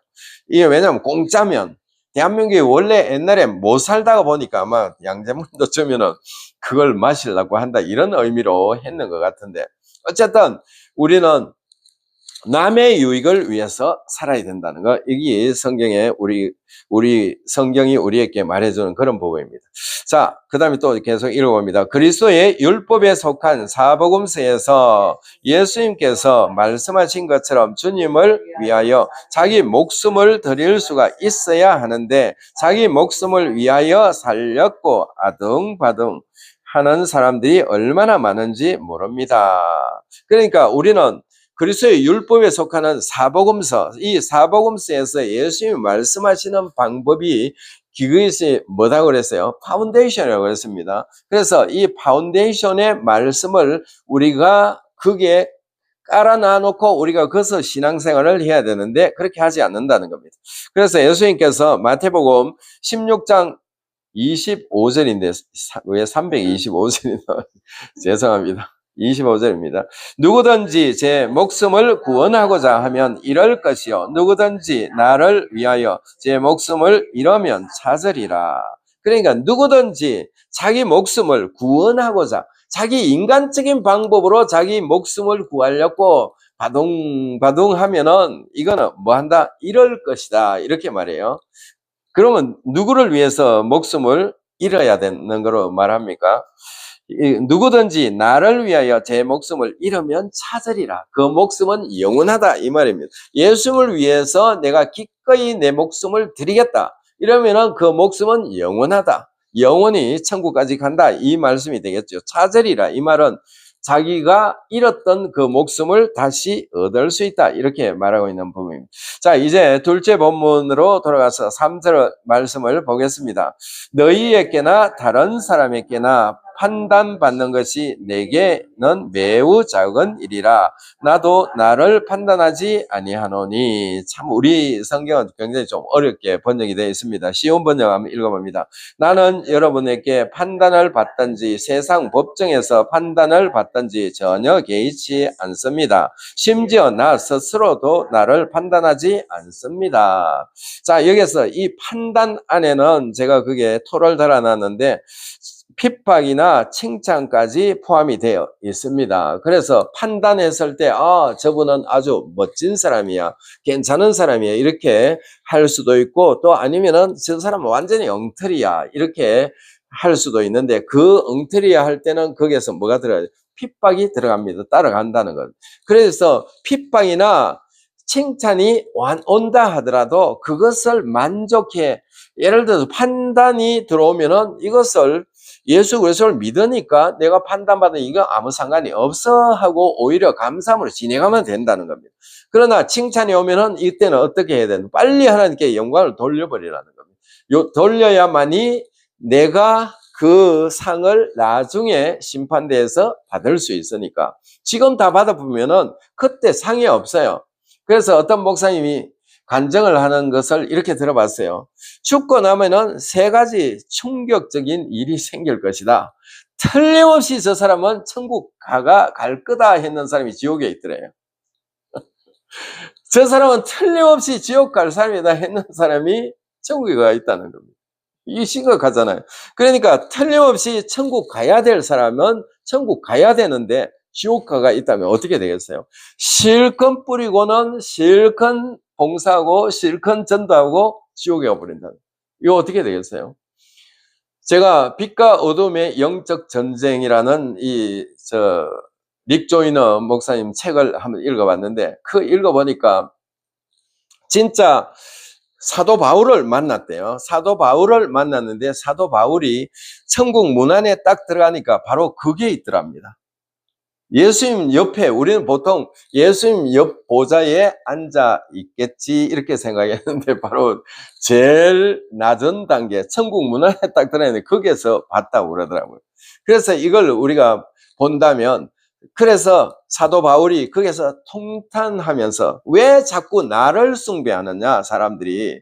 이게 왜냐면 공짜면, 대한민국이 원래 옛날에 못 살다가 보니까 아마 양재물도 주면은 그걸 마시려고 한다, 이런 의미로 했는 것 같은데, 어쨌든 우리는 남의 유익을 위해서 살아야 된다는 거, 이게 성경에 우리 성경이 우리에게 말해주는 그런 부분입니다. 자, 그 다음에 또 계속 읽어봅니다. 그리스도의 율법에 속한 사복음서에서 예수님께서 말씀하신 것처럼 주님을 위하여 자기 목숨을 드릴 수가 있어야 하는데, 자기 목숨을 위하여 살렸고 아등바등 하는 사람들이 얼마나 많은지 모릅니다. 그러니까 우리는 그리스도의 율법에 속하는 사복음서, 이 사복음서에서 예수님이 말씀하시는 방법이 그것이 뭐라고 그랬어요? 파운데이션이라고 그랬습니다. 그래서 이 파운데이션의 말씀을 우리가 그게 깔아놔놓고 우리가 거기서 신앙생활을 해야 되는데 그렇게 하지 않는다는 겁니다. 그래서 예수님께서 마태복음 16장 25절인데 왜 325절이 죄송합니다. 25절입니다. 누구든지 제 목숨을 구원하고자 하면 잃을 것이요 누구든지 나를 위하여 제 목숨을 잃으면 찾으리라. 그러니까 누구든지 자기 목숨을 구원하고자, 자기 인간적인 방법으로 자기 목숨을 구하려고 바둥바둥 하면은 이거는 뭐 한다? 잃을 것이다, 이렇게 말해요. 그러면 누구를 위해서 목숨을 잃어야 되는 거로 말합니까? 누구든지 나를 위하여 제 목숨을 잃으면 찾으리라. 그 목숨은 영원하다, 이 말입니다. 예수님을 위해서 내가 기꺼이 내 목숨을 드리겠다, 이러면은 그 목숨은 영원하다, 영원히 천국까지 간다, 이 말씀이 되겠죠. 찾으리라, 이 말은 자기가 잃었던 그 목숨을 다시 얻을 수 있다, 이렇게 말하고 있는 부분입니다. 자, 이제 둘째 본문으로 돌아가서 3절 말씀을 보겠습니다. 너희에게나 다른 사람에게나 판단받는 것이 내게는 매우 작은 일이라. 나도 나를 판단하지 아니하노니. 참 우리 성경은 굉장히 좀 어렵게 번역이 되어 있습니다. 쉬운 번역 한번 읽어봅니다. 나는 여러분에게 판단을 받든지 세상 법정에서 판단을 받든지 전혀 개의치 않습니다. 심지어 나 스스로도 나를 판단하지 않습니다. 자, 여기서 이 판단 안에는 제가 그게 토를 달아놨는데 핍박이나 칭찬까지 포함이 되어 있습니다. 그래서 판단했을 때 저분은 아주 멋진 사람이야, 괜찮은 사람이야, 이렇게 할 수도 있고, 또 아니면은 저 사람은 완전히 엉터리야, 이렇게 할 수도 있는데, 그 엉터리야 할 때는 거기에서 뭐가 들어가요? 핍박이 들어갑니다. 따라간다는 것. 그래서 핍박이나 칭찬이 온다 하더라도 그것을 만족해, 예를 들어서 판단이 들어오면은 이것을 예수 그리스도를 믿으니까 내가 판단받은 이거 아무 상관이 없어 하고 오히려 감사함으로 지내가면 된다는 겁니다. 그러나 칭찬이 오면은 이때는 어떻게 해야 되는? 빨리 하나님께 영광을 돌려버리라는 겁니다. 돌려야만이 내가 그 상을 나중에 심판대에서 받을 수 있으니까. 지금 다 받아보면은 그때 상이 없어요. 그래서 어떤 목사님이 간증을 하는 것을 이렇게 들어봤어요. 죽고 나면은 세 가지 충격적인 일이 생길 것이다. 틀림없이 저 사람은 천국 갈 거다 했는 사람이 지옥에 있더래요. 저 사람은 틀림없이 지옥 갈 사람이다 했는 사람이 천국에 가 있다는 겁니다. 이게 심각하잖아요. 그러니까 틀림없이 천국 가야 될 사람은 천국 가야 되는데 지옥가가 있다면 어떻게 되겠어요? 실컷 뿌리고는 실컷 봉사하고 실컷 전도하고 지옥에 가버린다. 이거 어떻게 되겠어요? 제가 빛과 어둠의 영적 전쟁이라는 릭 조이너 목사님 책을 한번 읽어봤는데, 그 읽어보니까 진짜 사도 바울을 만났대요. 사도 바울을 만났는데 사도 바울이 천국 문 안에 딱 들어가니까 바로 그게 있더랍니다. 예수님 옆에, 우리는 보통 예수님 옆 보좌에 앉아 있겠지 이렇게 생각했는데 바로 제일 낮은 단계, 천국 문 안에 딱 들어가는데 거기에서 봤다고 그러더라고요. 그래서 이걸 우리가 본다면, 그래서 사도 바울이 거기서 통탄하면서 왜 자꾸 나를 숭배하느냐, 사람들이.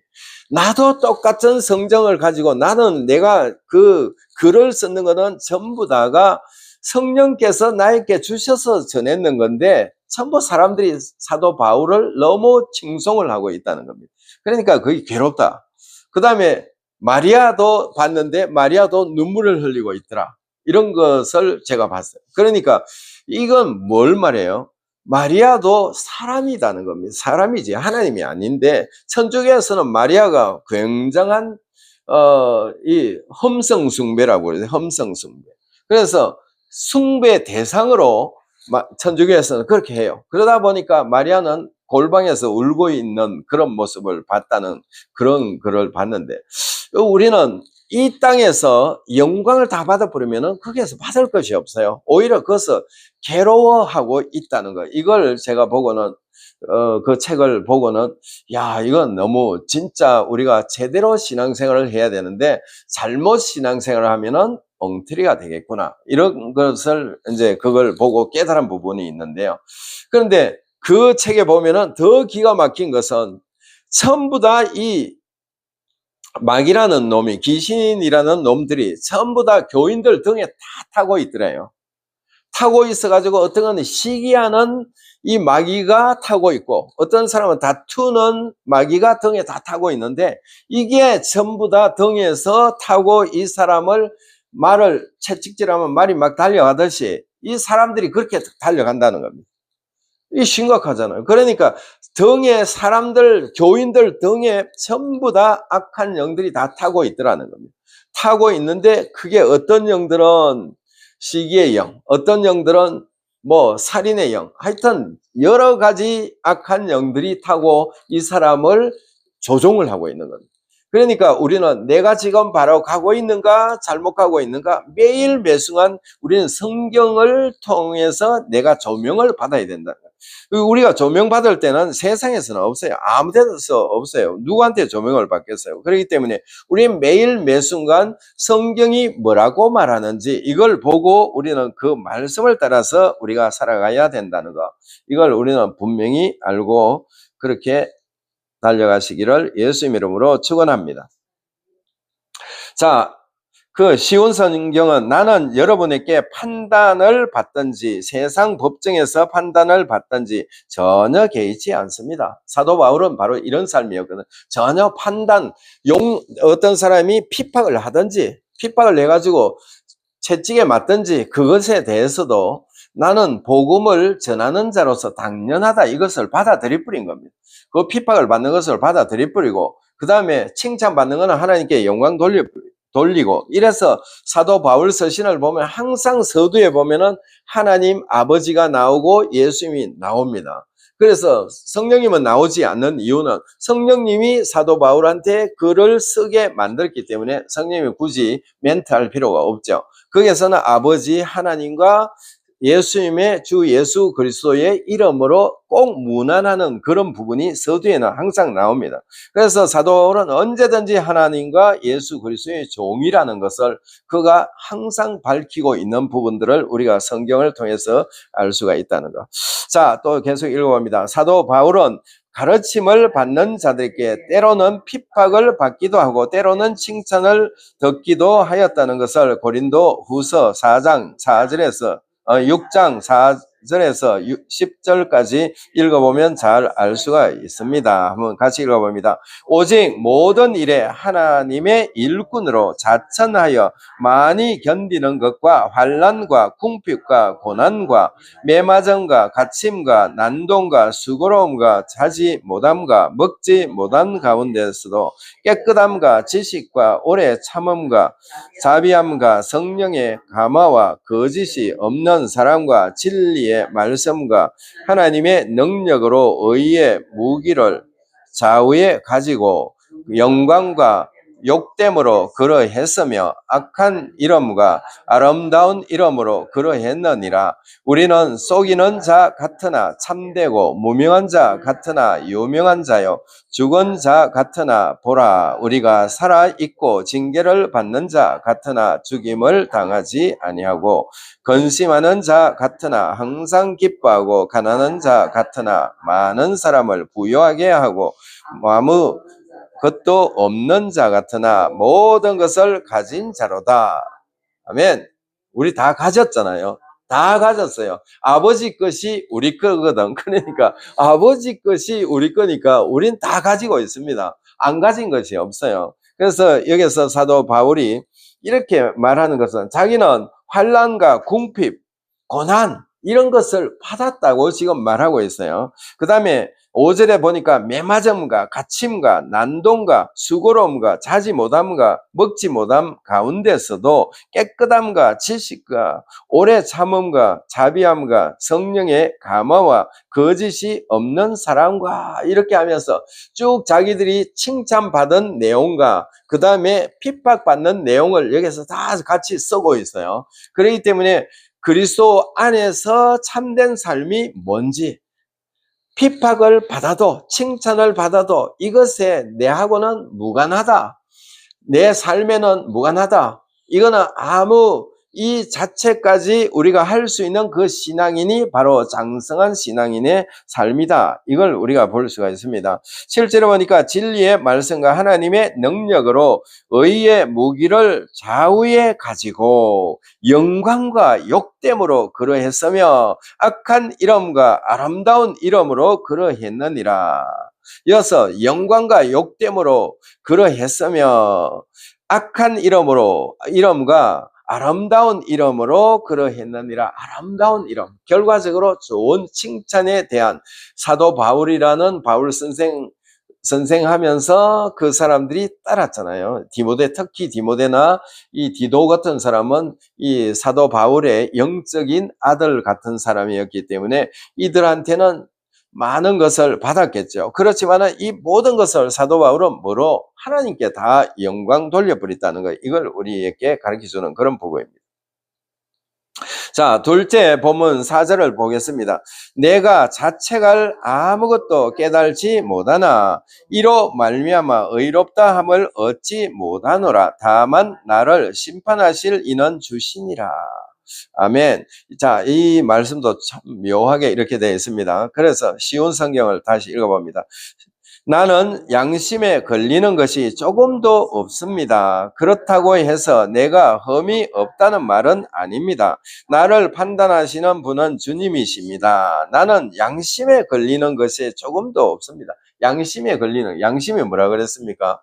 나도 똑같은 성경을 가지고, 나는 내가 그 글을 쓰는 거는 전부 다가 성령께서 나에게 주셔서 전했는 건데 전부 사람들이 사도 바울을 너무 칭송을 하고 있다는 겁니다. 그러니까 그게 괴롭다. 그 다음에 마리아도 봤는데 마리아도 눈물을 흘리고 있더라. 이런 것을 제가 봤어요. 그러니까 이건 뭘 말해요? 마리아도 사람이라는 겁니다. 사람이지 하나님이 아닌데, 천주교에서는 마리아가 굉장한 이 험성숭배라고 그래요. 험성숭배. 그래서 숭배 대상으로 천주교에서는 그렇게 해요. 그러다 보니까 마리아는 골방에서 울고 있는 그런 모습을 봤다는 그런 글을 봤는데, 우리는 이 땅에서 영광을 다 받아버리면은 거기에서 받을 것이 없어요. 오히려 그것을 괴로워하고 있다는 거. 이걸 제가 보고는 그 책을 보고는, 야, 이건 너무 진짜 우리가 제대로 신앙생활을 해야 되는데 잘못 신앙생활을 하면은 엉터리가 되겠구나. 이런 것을 이제 그걸 보고 깨달은 부분이 있는데요. 그런데 그 책에 보면은 더 기가 막힌 것은 전부 다 이 마귀라는 놈이, 귀신이라는 놈들이 전부 다 교인들 등에 다 타고 있더래요. 타고 있어가지고 어떤 건 시기하는 이 마귀가 타고 있고, 어떤 사람은 다투는 마귀가 등에 다 타고 있는데, 이게 전부 다 등에서 타고 이 사람을, 말을 채찍질하면 말이 막 달려가듯이 이 사람들이 그렇게 달려간다는 겁니다. 이 심각하잖아요. 그러니까 등에 사람들, 교인들 등에 전부 다 악한 영들이 다 타고 있더라는 겁니다. 타고 있는데 그게 어떤 영들은 시기의 영, 어떤 영들은 뭐 살인의 영, 하여튼 여러 가지 악한 영들이 타고 이 사람을 조종을 하고 있는 겁니다. 그러니까 우리는 내가 지금 바로 가고 있는가 잘못 가고 있는가, 매일 매순간 우리는 성경을 통해서 내가 조명을 받아야 된다. 우리가 조명받을 때는 세상에서는 없어요. 아무 데서 없어요. 누구한테 조명을 받겠어요. 그렇기 때문에 우리는 매일 매순간 성경이 뭐라고 말하는지 이걸 보고 우리는 그 말씀을 따라서 우리가 살아가야 된다는 거, 이걸 우리는 분명히 알고 그렇게 달려가시기를 예수님 이름으로 축원합니다. 자, 그 쉬운 성경은 나는 여러분에게 판단을 받든지 세상 법정에서 판단을 받든지 전혀 개의치 않습니다. 사도 바울은 바로 이런 삶이었거든. 전혀 판단, 어떤 사람이 핍박을 하든지 핍박을 해가지고 채찍에 맞든지 그것에 대해서도 나는 복음을 전하는 자로서 당연하다, 이것을 받아들일 뿐인 겁니다. 그 핍박을 받는 것을 받아들일 뿐이고, 그 다음에 칭찬받는 것은 하나님께 영광 돌리고, 이래서 사도 바울 서신을 보면 항상 서두에 보면은 하나님 아버지가 나오고 예수님이 나옵니다. 그래서 성령님은 나오지 않는 이유는 성령님이 사도 바울한테 글을 쓰게 만들었기 때문에 성령님이 굳이 멘트할 필요가 없죠. 거기에서는 아버지 하나님과 예수님의 주 예수 그리스도의 이름으로 꼭 문안하는 그런 부분이 서두에는 항상 나옵니다. 그래서 사도 바울은 언제든지 하나님과 예수 그리스도의 종이라는 것을 그가 항상 밝히고 있는 부분들을 우리가 성경을 통해서 알 수가 있다는 것. 자, 또 계속 읽어봅니다. 사도 바울은 가르침을 받는 자들에게 때로는 핍박을 받기도 하고 때로는 칭찬을 듣기도 하였다는 것을 고린도 후서 4장 4절에서 6장 4절에서 10절까지 읽어보면 잘 알 수가 있습니다. 한번 같이 읽어봅니다. 오직 모든 일에 하나님의 일꾼으로 자천하여 많이 견디는 것과 환난과 궁핍과 고난과 매맞음과 갇힘과 난동과 수고로움과 자지 못함과 먹지 못한 가운데서도 깨끗함과 지식과 오래 참음과 자비함과 성령의 감화와 거짓이 없는 사람과 진리의 말씀과 하나님의 능력으로 의의 무기를 좌우에 가지고 영광과 욕됨으로 그러했으며 악한 이름과 아름다운 이름으로 그러했느니라. 우리는 속이는 자 같으나 참되고 무명한 자 같으나 유명한 자요 죽은 자 같으나 보라 우리가 살아 있고 징계를 받는 자 같으나 죽임을 당하지 아니하고 근심하는 자 같으나 항상 기뻐하고 가난한 자 같으나 많은 사람을 부유하게 하고 아무 것도 없는 자 같으나 모든 것을 가진 자로다. 아멘. 우리 다 가졌잖아요. 다 가졌어요. 아버지 것이 우리 거거든. 그러니까 아버지 것이 우리 거니까 우린 다 가지고 있습니다. 안 가진 것이 없어요. 그래서 여기서 사도 바울이 이렇게 말하는 것은 자기는 환난과 궁핍, 고난 이런 것을 받았다고 지금 말하고 있어요. 그 다음에 5절에 보니까 매맞음과 갇힘과 난동과 수고로움과 자지 못함과 먹지 못함 가운데서도 깨끗함과 지식과 오래 참음과 자비함과 성령의 감화와 거짓이 없는 사랑과 이렇게 하면서 쭉 자기들이 칭찬받은 내용과 그 다음에 핍박받는 내용을 여기서 다 같이 쓰고 있어요. 그렇기 때문에 그리스도 안에서 참된 삶이 뭔지 핍박을 받아도 칭찬을 받아도 이것에 내하고는 무관하다. 내 삶에는 무관하다. 이거는 아무 이 자체까지 우리가 할 수 있는 그 신앙인이 바로 장성한 신앙인의 삶이다. 이걸 우리가 볼 수가 있습니다. 실제로 보니까 진리의 말씀과 하나님의 능력으로 의의 무기를 좌우에 가지고 영광과 욕됨으로 그러했으며 악한 이름과 아름다운 이름으로 그러했느니라. 이어서 영광과 욕됨으로 그러했으며 악한 이름과 아름다운 이름으로 그러했느니라. 아름다운 이름. 결과적으로 좋은 칭찬에 대한 사도 바울이라는 바울 선생하면서 그 사람들이 따랐잖아요. 디모데, 특히 디모데나 이 디도 같은 사람은 이 사도 바울의 영적인 아들 같은 사람이었기 때문에 이들한테는 많은 것을 받았겠죠. 그렇지만 이 모든 것을 사도 바울은 뭐로? 하나님께 다 영광 돌려버렸다는 거. 이걸 우리에게 가르쳐주는 그런 부분입니다. 자, 둘째 본문 4절을 보겠습니다. 내가 자책할 아무것도 깨달지 못하나 이로 말미암아 의롭다 함을 얻지 못하노라. 다만 나를 심판하실 이는 주시니라. 아멘. 자, 이 말씀도 참 묘하게 이렇게 되어 있습니다. 그래서 쉬운 성경을 다시 읽어봅니다. 나는 양심에 걸리는 것이 조금도 없습니다. 그렇다고 해서 내가 흠이 없다는 말은 아닙니다. 나를 판단하시는 분은 주님이십니다. 나는 양심에 걸리는 것이 조금도 없습니다. 양심에 걸리는, 양심이 뭐라 그랬습니까?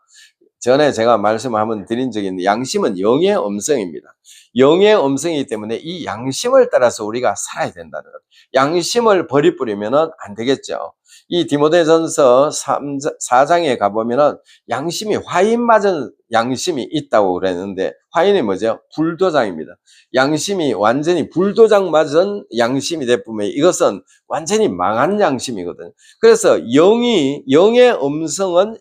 전에 제가 말씀 한번 드린 적이 있는데 양심은 영의 음성입니다. 영의 음성이기 때문에 이 양심을 따라서 우리가 살아야 된다는 것. 양심을 버리면 안 되겠죠. 이 디모데전서 4장에 가보면 양심이 화인 맞은 양심이 있다고 그랬는데 화인이 뭐죠? 불도장입니다. 양심이 완전히 불도장 맞은 양심이 되면 이것은 완전히 망한 양심이거든요. 그래서 영의 음성은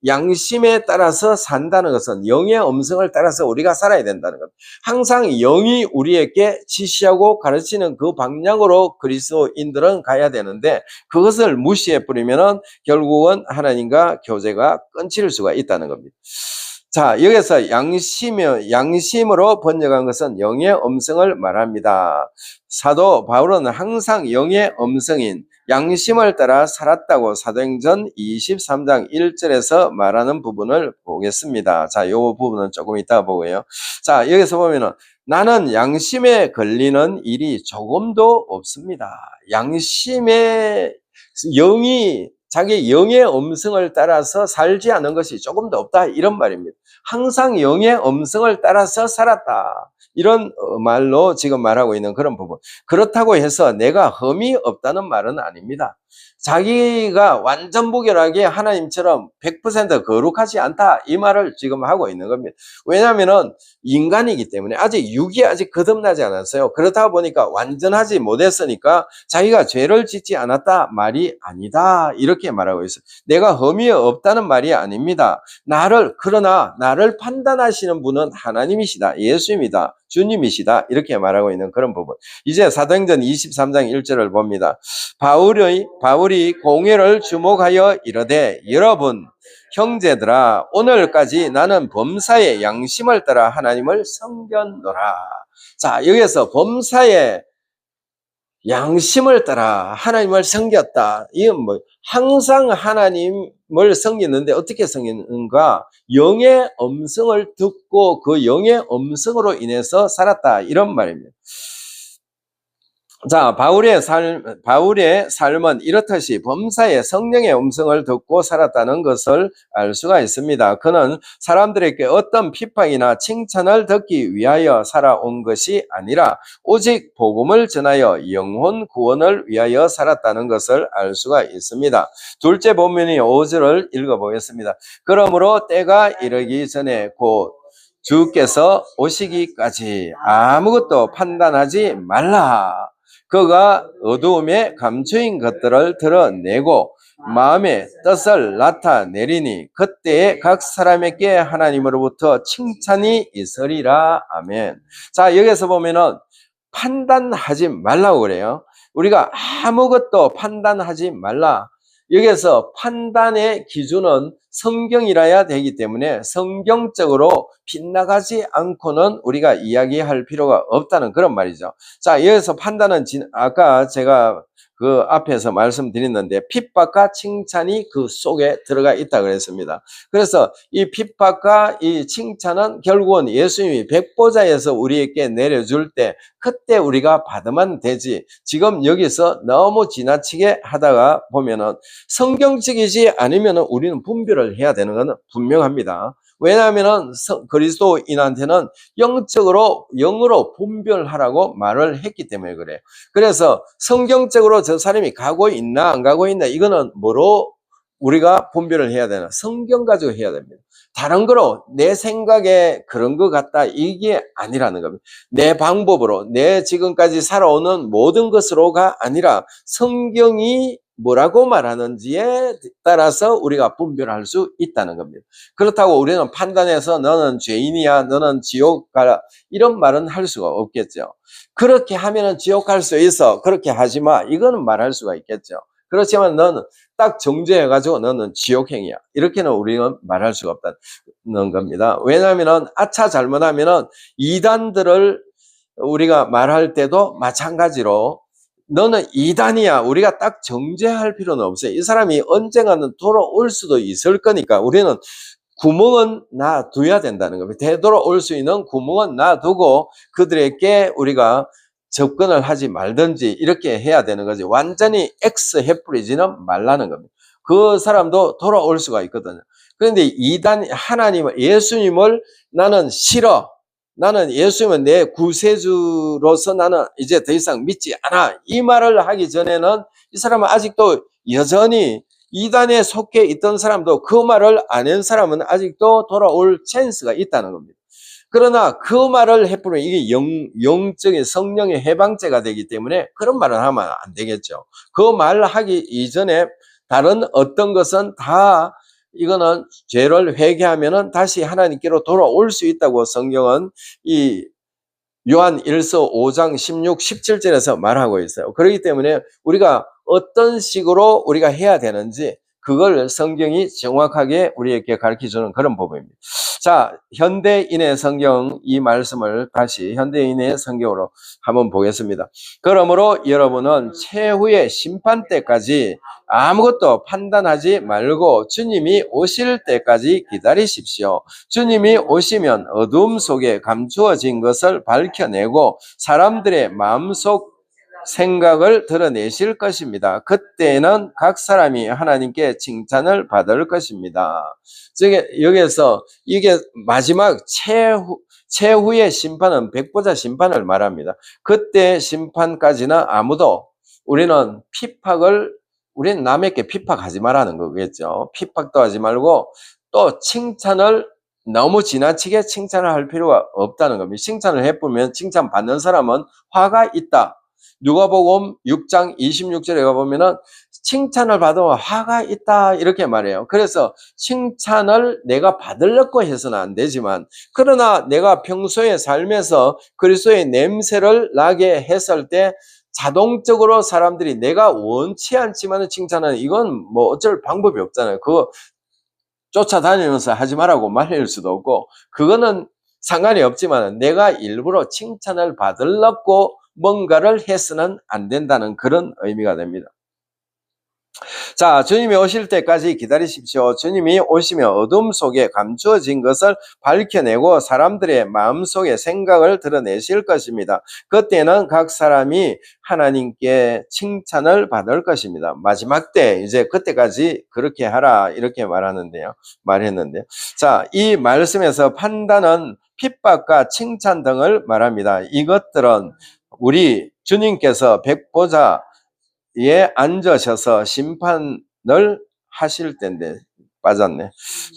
양심에 따라서 산다는 것은 영의 음성을 따라서 우리가 살아야 된다는 것. 항상 영이 우리에게 지시하고 가르치는 그 방향으로 그리스도인들은 가야 되는데 그것을 무시해 버리면 결국은 하나님과 교제가 끊길 수가 있다는 겁니다. 자, 여기서 양심으로 번역한 것은 영의 음성을 말합니다. 사도 바울은 항상 영의 음성인 양심을 따라 살았다고 사도행전 23장 1절에서 말하는 부분을 보겠습니다. 자, 이 부분은 조금 이따 보고요. 자, 여기서 보면은 나는 양심에 걸리는 일이 조금도 없습니다. 양심의 자기 영의 음성을 따라서 살지 않은 것이 조금도 없다. 이런 말입니다. 항상 영의 음성을 따라서 살았다. 이런 말로 지금 말하고 있는 그런 부분. 그렇다고 해서 내가 흠이 없다는 말은 아닙니다. 자기가 완전 무결하게 하나님처럼 100% 거룩하지 않다 이 말을 지금 하고 있는 겁니다. 왜냐하면 인간이기 때문에 아직 육이 아직 거듭나지 않았어요. 그렇다 보니까 완전하지 못했으니까 자기가 죄를 짓지 않았다 말이 아니다 이렇게 말하고 있어요. 내가 흠이 없다는 말이 아닙니다. 그러나 나를 판단하시는 분은 하나님이시다, 예수입니다, 주님이시다 이렇게 말하고 있는 그런 부분. 이제 사도행전 23장 1절을 봅니다. 바울이 공회를 주목하여 이르되 여러분 형제들아 오늘까지 나는 범사의 양심을 따라 하나님을 섬겼노라. 자, 여기서 범사의 양심을 따라 하나님을 섬겼다. 이건 뭐 항상 하나님을 섬기는데 어떻게 섬기는가? 영의 음성을 듣고 그 영의 음성으로 인해서 살았다 이런 말입니다. 자, 바울의 삶은 이렇듯이 범사에 성령의 음성을 듣고 살았다는 것을 알 수가 있습니다. 그는 사람들에게 어떤 핍박이나 칭찬을 듣기 위하여 살아온 것이 아니라 오직 복음을 전하여 영혼 구원을 위하여 살았다는 것을 알 수가 있습니다. 둘째 본문이 5절을 읽어보겠습니다. 그러므로 때가 이르기 전에 곧 주께서 오시기까지 아무것도 판단하지 말라. 그가 어두움에 감추인 것들을 드러내고 마음의 뜻을 나타내리니 그때에 각 사람에게 하나님으로부터 칭찬이 있으리라. 아멘. 자, 여기서 보면은 판단하지 말라고 그래요. 우리가 아무것도 판단하지 말라. 여기서 판단의 기준은 성경이라야 되기 때문에 성경적으로 빗나가지 않고는 우리가 이야기할 필요가 없다는 그런 말이죠. 자, 여기서 판단은 아까 제가 그 앞에서 말씀드렸는데 핍박과 칭찬이 그 속에 들어가 있다 그랬습니다. 그래서 이 핍박과 이 칭찬은 결국은 예수님이 백보자에서 우리에게 내려줄 때 그때 우리가 받으면 되지. 지금 여기서 너무 지나치게 하다가 보면은 성경적이지 않으면 우리는 분별을 해야 되는 것은 분명합니다. 왜냐하면 그리스도인한테는 영으로 분별하라고 말을 했기 때문에 그래요. 그래서 성경적으로 저 사람이 가고 있나 안 가고 있나 이거는 뭐로 우리가 분별을 해야 되나? 성경 가지고 해야 됩니다. 다른 거로 내 생각에 그런 것 같다 이게 아니라는 겁니다. 내 방법으로 내 지금까지 살아오는 모든 것으로가 아니라 성경이 뭐라고 말하는지에 따라서 우리가 분별할 수 있다는 겁니다. 그렇다고 우리는 판단해서 너는 죄인이야, 너는 지옥 가라 이런 말은 할 수가 없겠죠. 그렇게 하면은 지옥 갈 수 있어. 그렇게 하지 마. 이거는 말할 수가 있겠죠. 그렇지만 너는 딱 정죄해가지고 너는 지옥행이야. 이렇게는 우리는 말할 수가 없다는 겁니다. 왜냐하면은 아차 잘못하면은 이단들을 우리가 말할 때도 마찬가지로 너는 이단이야. 우리가 딱 정죄할 필요는 없어요. 이 사람이 언젠가는 돌아올 수도 있을 거니까 우리는 구멍은 놔둬야 된다는 겁니다. 되돌아올 수 있는 구멍은 놔두고 그들에게 우리가 접근을 하지 말든지 이렇게 해야 되는 거지. 완전히 X 해뿌리지는 말라는 겁니다. 그 사람도 돌아올 수가 있거든요. 그런데 하나님을, 예수님을 나는 싫어. 나는 예수님은 내 구세주로서 나는 이제 더 이상 믿지 않아. 이 말을 하기 전에는 이 사람은 아직도 여전히 이단에 속해 있던 사람도 그 말을 안 한 사람은 아직도 돌아올 찬스가 있다는 겁니다. 그러나 그 말을 해버리면 이게 영적인 성령의 해방죄가 되기 때문에 그런 말을 하면 안 되겠죠. 그 말을 하기 이전에 다른 어떤 것은 다 이거는 죄를 회개하면은 다시 하나님께로 돌아올 수 있다고 성경은 이 요한 1서 5장 16, 17절에서 말하고 있어요. 그렇기 때문에 우리가 어떤 식으로 우리가 해야 되는지 그걸 성경이 정확하게 우리에게 가르쳐주는 그런 부분입니다. 자, 현대인의 성경 이 말씀을 다시 현대인의 성경으로 한번 보겠습니다. 그러므로 여러분은 최후의 심판 때까지 아무것도 판단하지 말고 주님이 오실 때까지 기다리십시오. 주님이 오시면 어둠 속에 감추어진 것을 밝혀내고 사람들의 마음속 생각을 드러내실 것입니다. 그때는 각 사람이 하나님께 칭찬을 받을 것입니다. 즉 여기에서 이게 마지막 최후의 심판은 백보자 심판을 말합니다. 그때 심판까지는 아무도 우리는 핍박을 우리는 남에게 핍박하지 말라는 거겠죠. 핍박도 하지 말고 또 칭찬을 너무 지나치게 칭찬을 할 필요가 없다는 겁니다. 칭찬을 해보면 칭찬받는 사람은 화가 있다. 누가복음 6장 26절에 가보면은 칭찬을 받으면 화가 있다 이렇게 말해요. 그래서 칭찬을 내가 받으려고 해서는 안 되지만 그러나 내가 평소에 삶에서 그리스도의 냄새를 나게 했을 때 자동적으로 사람들이 내가 원치 않지만 칭찬하는 이건 뭐 어쩔 방법이 없잖아요. 그거 쫓아다니면서 하지 말라고 말릴 수도 없고 그거는 상관이 없지만 내가 일부러 칭찬을 받으려고 뭔가를 해서는 안 된다는 그런 의미가 됩니다. 자, 주님이 오실 때까지 기다리십시오. 주님이 오시면 어둠 속에 감추어진 것을 밝혀내고 사람들의 마음속의 생각을 드러내실 것입니다. 그때는 각 사람이 하나님께 칭찬을 받을 것입니다. 마지막 때 이제 그때까지 그렇게 하라 이렇게 말했는데요. 자, 이 말씀에서 판단은 핍박과 칭찬 등을 말합니다. 이것들은 우리 주님께서 백보자 에 앉으셔서 심판을 하실 텐데 빠졌네.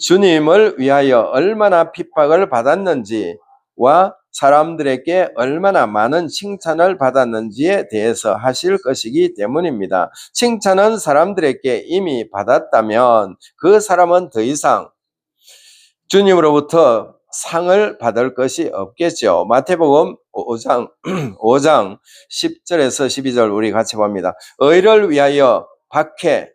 주님을 위하여 얼마나 핍박을 받았는지와 사람들에게 얼마나 많은 칭찬을 받았는지에 대해서 하실 것이기 때문입니다. 칭찬은 사람들에게 이미 받았다면 그 사람은 더 이상 주님으로부터 상을 받을 것이 없겠죠. 마태복음 5장 10절에서 12절 우리 같이 봅니다. 의를 위하여 박해를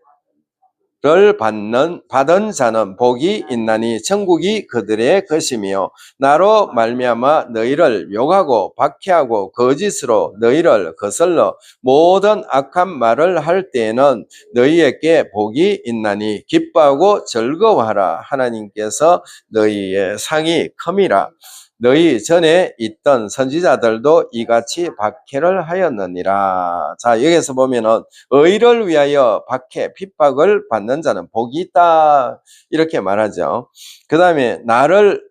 받은 자는 복이 있나니 천국이 그들의 것이며 나로 말미암아 너희를 욕하고 박해하고 거짓으로 너희를 거슬러 모든 악한 말을 할 때에는 너희에게 복이 있나니 기뻐하고 즐거워하라. 하나님께서 너희의 상이 큼이라. 너희 전에 있던 선지자들도 이같이 박해를 하였느니라. 자, 여기서 보면은 의를 위하여 박해, 핍박을 받는 자는 복이 있다 이렇게 말하죠. 그 다음에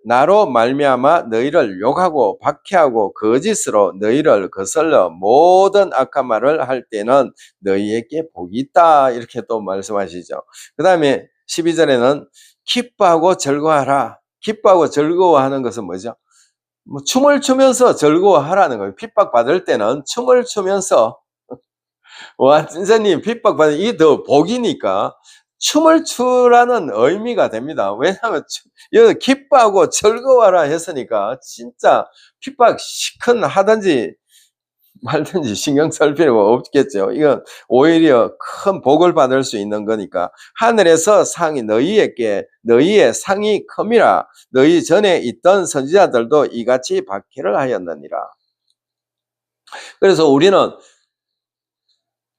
나로 말미암아 너희를 욕하고 박해하고 거짓으로 너희를 거슬러 모든 악한 말을 할 때는 너희에게 복이 있다 이렇게 또 말씀하시죠. 그 다음에 12절에는 기뻐하고 즐거워하라. 기뻐하고 즐거워하는 것은 뭐죠? 뭐 춤을 추면서 즐거워하라는 거예요. 핍박받을 때는 춤을 추면서 완전히 핍박받는 이게 더 복이니까 춤을 추라는 의미가 됩니다. 왜냐하면 여기 기뻐하고 즐거워하라 했으니까 진짜 핍박 시큰 하든지 말든지 신경 쓸 필요가 없겠죠. 이건 오히려 큰 복을 받을 수 있는 거니까 하늘에서 상이 너희의 상이 큼이라. 너희 전에 있던 선지자들도 이같이 박해를 하였느니라. 그래서 우리는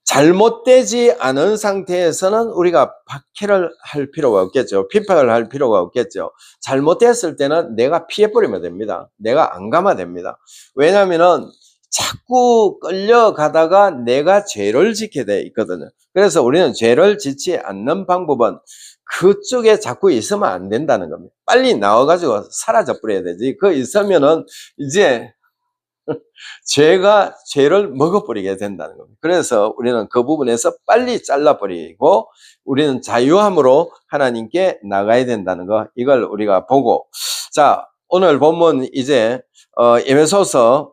잘못되지 않은 상태에서는 우리가 박해를 할 필요가 없겠죠. 핍박을 할 필요가 없겠죠. 잘못됐을 때는 내가 피해버리면 됩니다. 내가 안 가면 됩니다. 왜냐하면은 자꾸 끌려가다가 내가 죄를 지게 돼 있거든요. 그래서 우리는 죄를 짓지 않는 방법은 그쪽에 자꾸 있으면 안 된다는 겁니다. 빨리 나와가지고 사라져 버려야 되지. 그 있으면은 이제 죄를 먹어버리게 된다는 겁니다. 그래서 우리는 그 부분에서 빨리 잘라버리고 우리는 자유함으로 하나님께 나가야 된다는 거, 이걸 우리가 보고, 자, 오늘 본문 이제 에베소서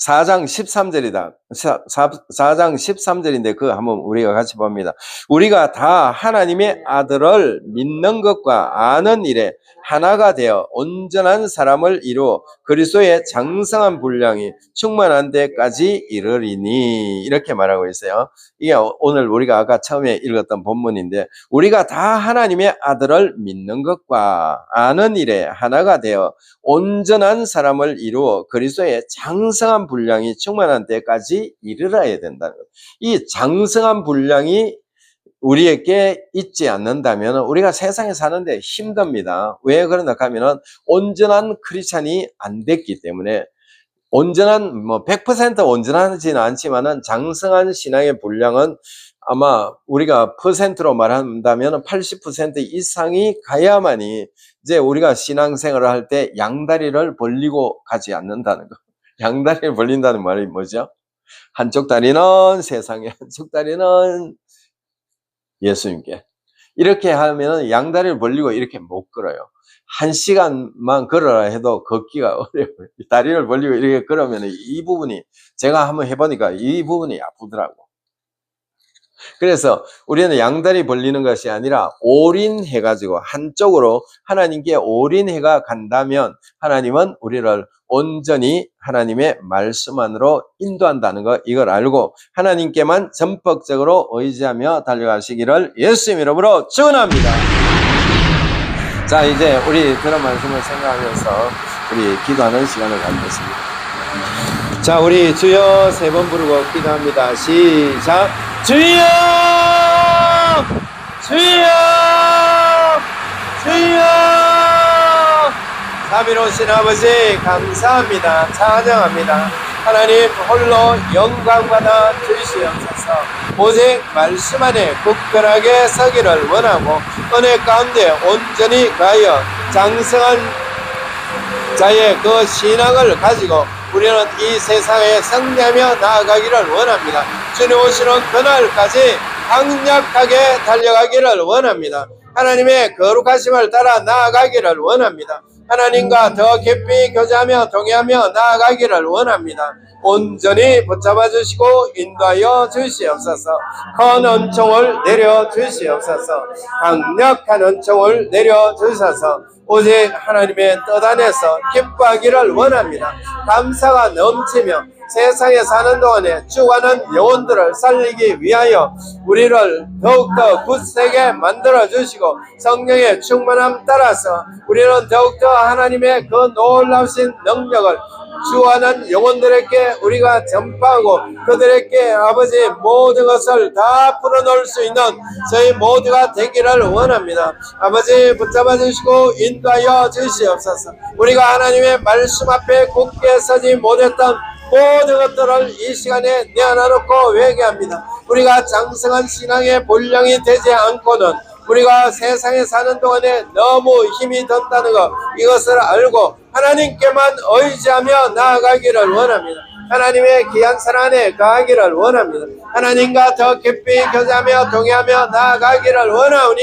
4장 13절이다. 4장 13절인데 그거 한번 우리가 같이 봅니다. 우리가 다 하나님의 아들을 믿는 것과 아는 일에 하나가 되어 온전한 사람을 이루어 그리스도의 장성한 분량이 충만한 데까지 이르리니, 이렇게 말하고 있어요. 이게 오늘 우리가 아까 처음에 읽었던 본문인데, 우리가 다 하나님의 아들을 믿는 것과 아는 일에 하나가 되어 온전한 사람을 이루어 그리스도의 장성한 분량이 충만한 데까지 이르러야 된다는 것. 이 장성한 분량이 우리에게 있지 않는다면 우리가 세상에 사는데 힘듭니다. 왜 그런가 하면은 온전한 크리스찬이 안 됐기 때문에, 온전한 100% 온전하지는 않지만은 장성한 신앙의 분량은 아마 우리가 퍼센트로 말한다면 80% 이상이 가야만이 이제 우리가 신앙생활을 할 때 양다리를 벌리고 가지 않는다는 거. 양다리를 벌린다는 말이 뭐죠? 한쪽 다리는 세상에, 한쪽 다리는 예수님께. 이렇게 하면 양다리를 벌리고 이렇게 못 걸어요. 1시간만 걸어라 해도 걷기가 어려워요. 다리를 벌리고 이렇게 걸으면 이 부분이, 제가 한번 해보니까 이 부분이 아프더라고. 그래서 우리는 양다리 벌리는 것이 아니라 올인해가지고 한쪽으로 하나님께 올인해가 간다면 하나님은 우리를 온전히 하나님의 말씀 안으로 인도한다는 거, 이걸 알고 하나님께만 전폭적으로 의지하며 달려가시기를 예수님 이름으로 축원합니다. 자, 이제 우리 들은 말씀을 생각하면서 우리 기도하는 시간을 갖겠습니다. 자, 우리 주여 3번 부르고 기도합니다. 시작. 주여! 주여! 주여! 자비로우신 아버지 감사합니다. 찬양합니다. 하나님 홀로 영광받아 주시옵소서. 오직 말씀 안에 굳건하게 서기를 원하고 은혜 가운데 온전히 가여 장성한 자의 그 신앙을 가지고 우리는 이 세상에 승리하며 나아가기를 원합니다. 주님 오시는 그날까지 강력하게 달려가기를 원합니다. 하나님의 거룩하심을 따라 나아가기를 원합니다. 하나님과 더 깊이 교제하며 동의하며 나아가기를 원합니다. 온전히 붙잡아 주시고 인도하여 주시옵소서. 큰 은총을 내려 주시옵소서. 강력한 은총을 내려 주셔서 오직 하나님의 뜻 안에서 기뻐하기를 원합니다. 감사가 넘치며 세상에 사는 동안에 죽어가는 영혼들을 살리기 위하여 우리를 더욱더 굳세게 만들어 주시고 성령의 충만함 따라서 우리는 더욱더 하나님의 그 놀라우신 능력을 주하는 영혼들에게 우리가 전파하고 그들에게 아버지 모든 것을 다 풀어놓을 수 있는 저희 모두가 되기를 원합니다. 아버지 붙잡아 주시고 인도하여 주시옵소서. 우리가 하나님의 말씀 앞에 굳게 서지 못했던 모든 것들을 이 시간에 내어놓고 회개합니다. 우리가 장성한 신앙의 본령이 되지 않고는 우리가 세상에 사는 동안에 너무 힘이 든다는 것, 이것을 알고 하나님께만 의지하며 나아가기를 원합니다. 하나님의 귀한 사랑 안에 가기를 원합니다. 하나님과 더 깊이 교제하며 동의하며 나아가기를 원하오니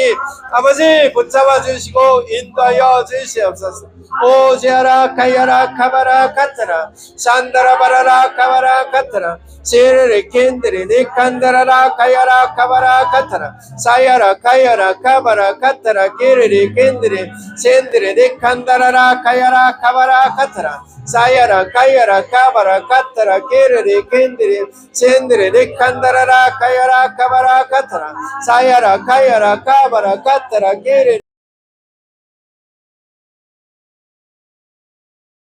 아버지 붙잡아 주시고 인도하여 주시옵소서. 오제아라 카야라 카바라 카타라 산다라바라라 카바라 카타라 시르리 킨드리 니칸다라라 카야라 카바라 카타라 사야라 카야라 카바라 카타라 키르리 킨드리 신드리 니칸다라라 카야라 카바라 카타라 사야라 카야라 카바라 카타라 키르리 킨드리 신드리 니칸다라라 카야라 카바라 카타라 사야라 카야라 카바라 카타라 키르리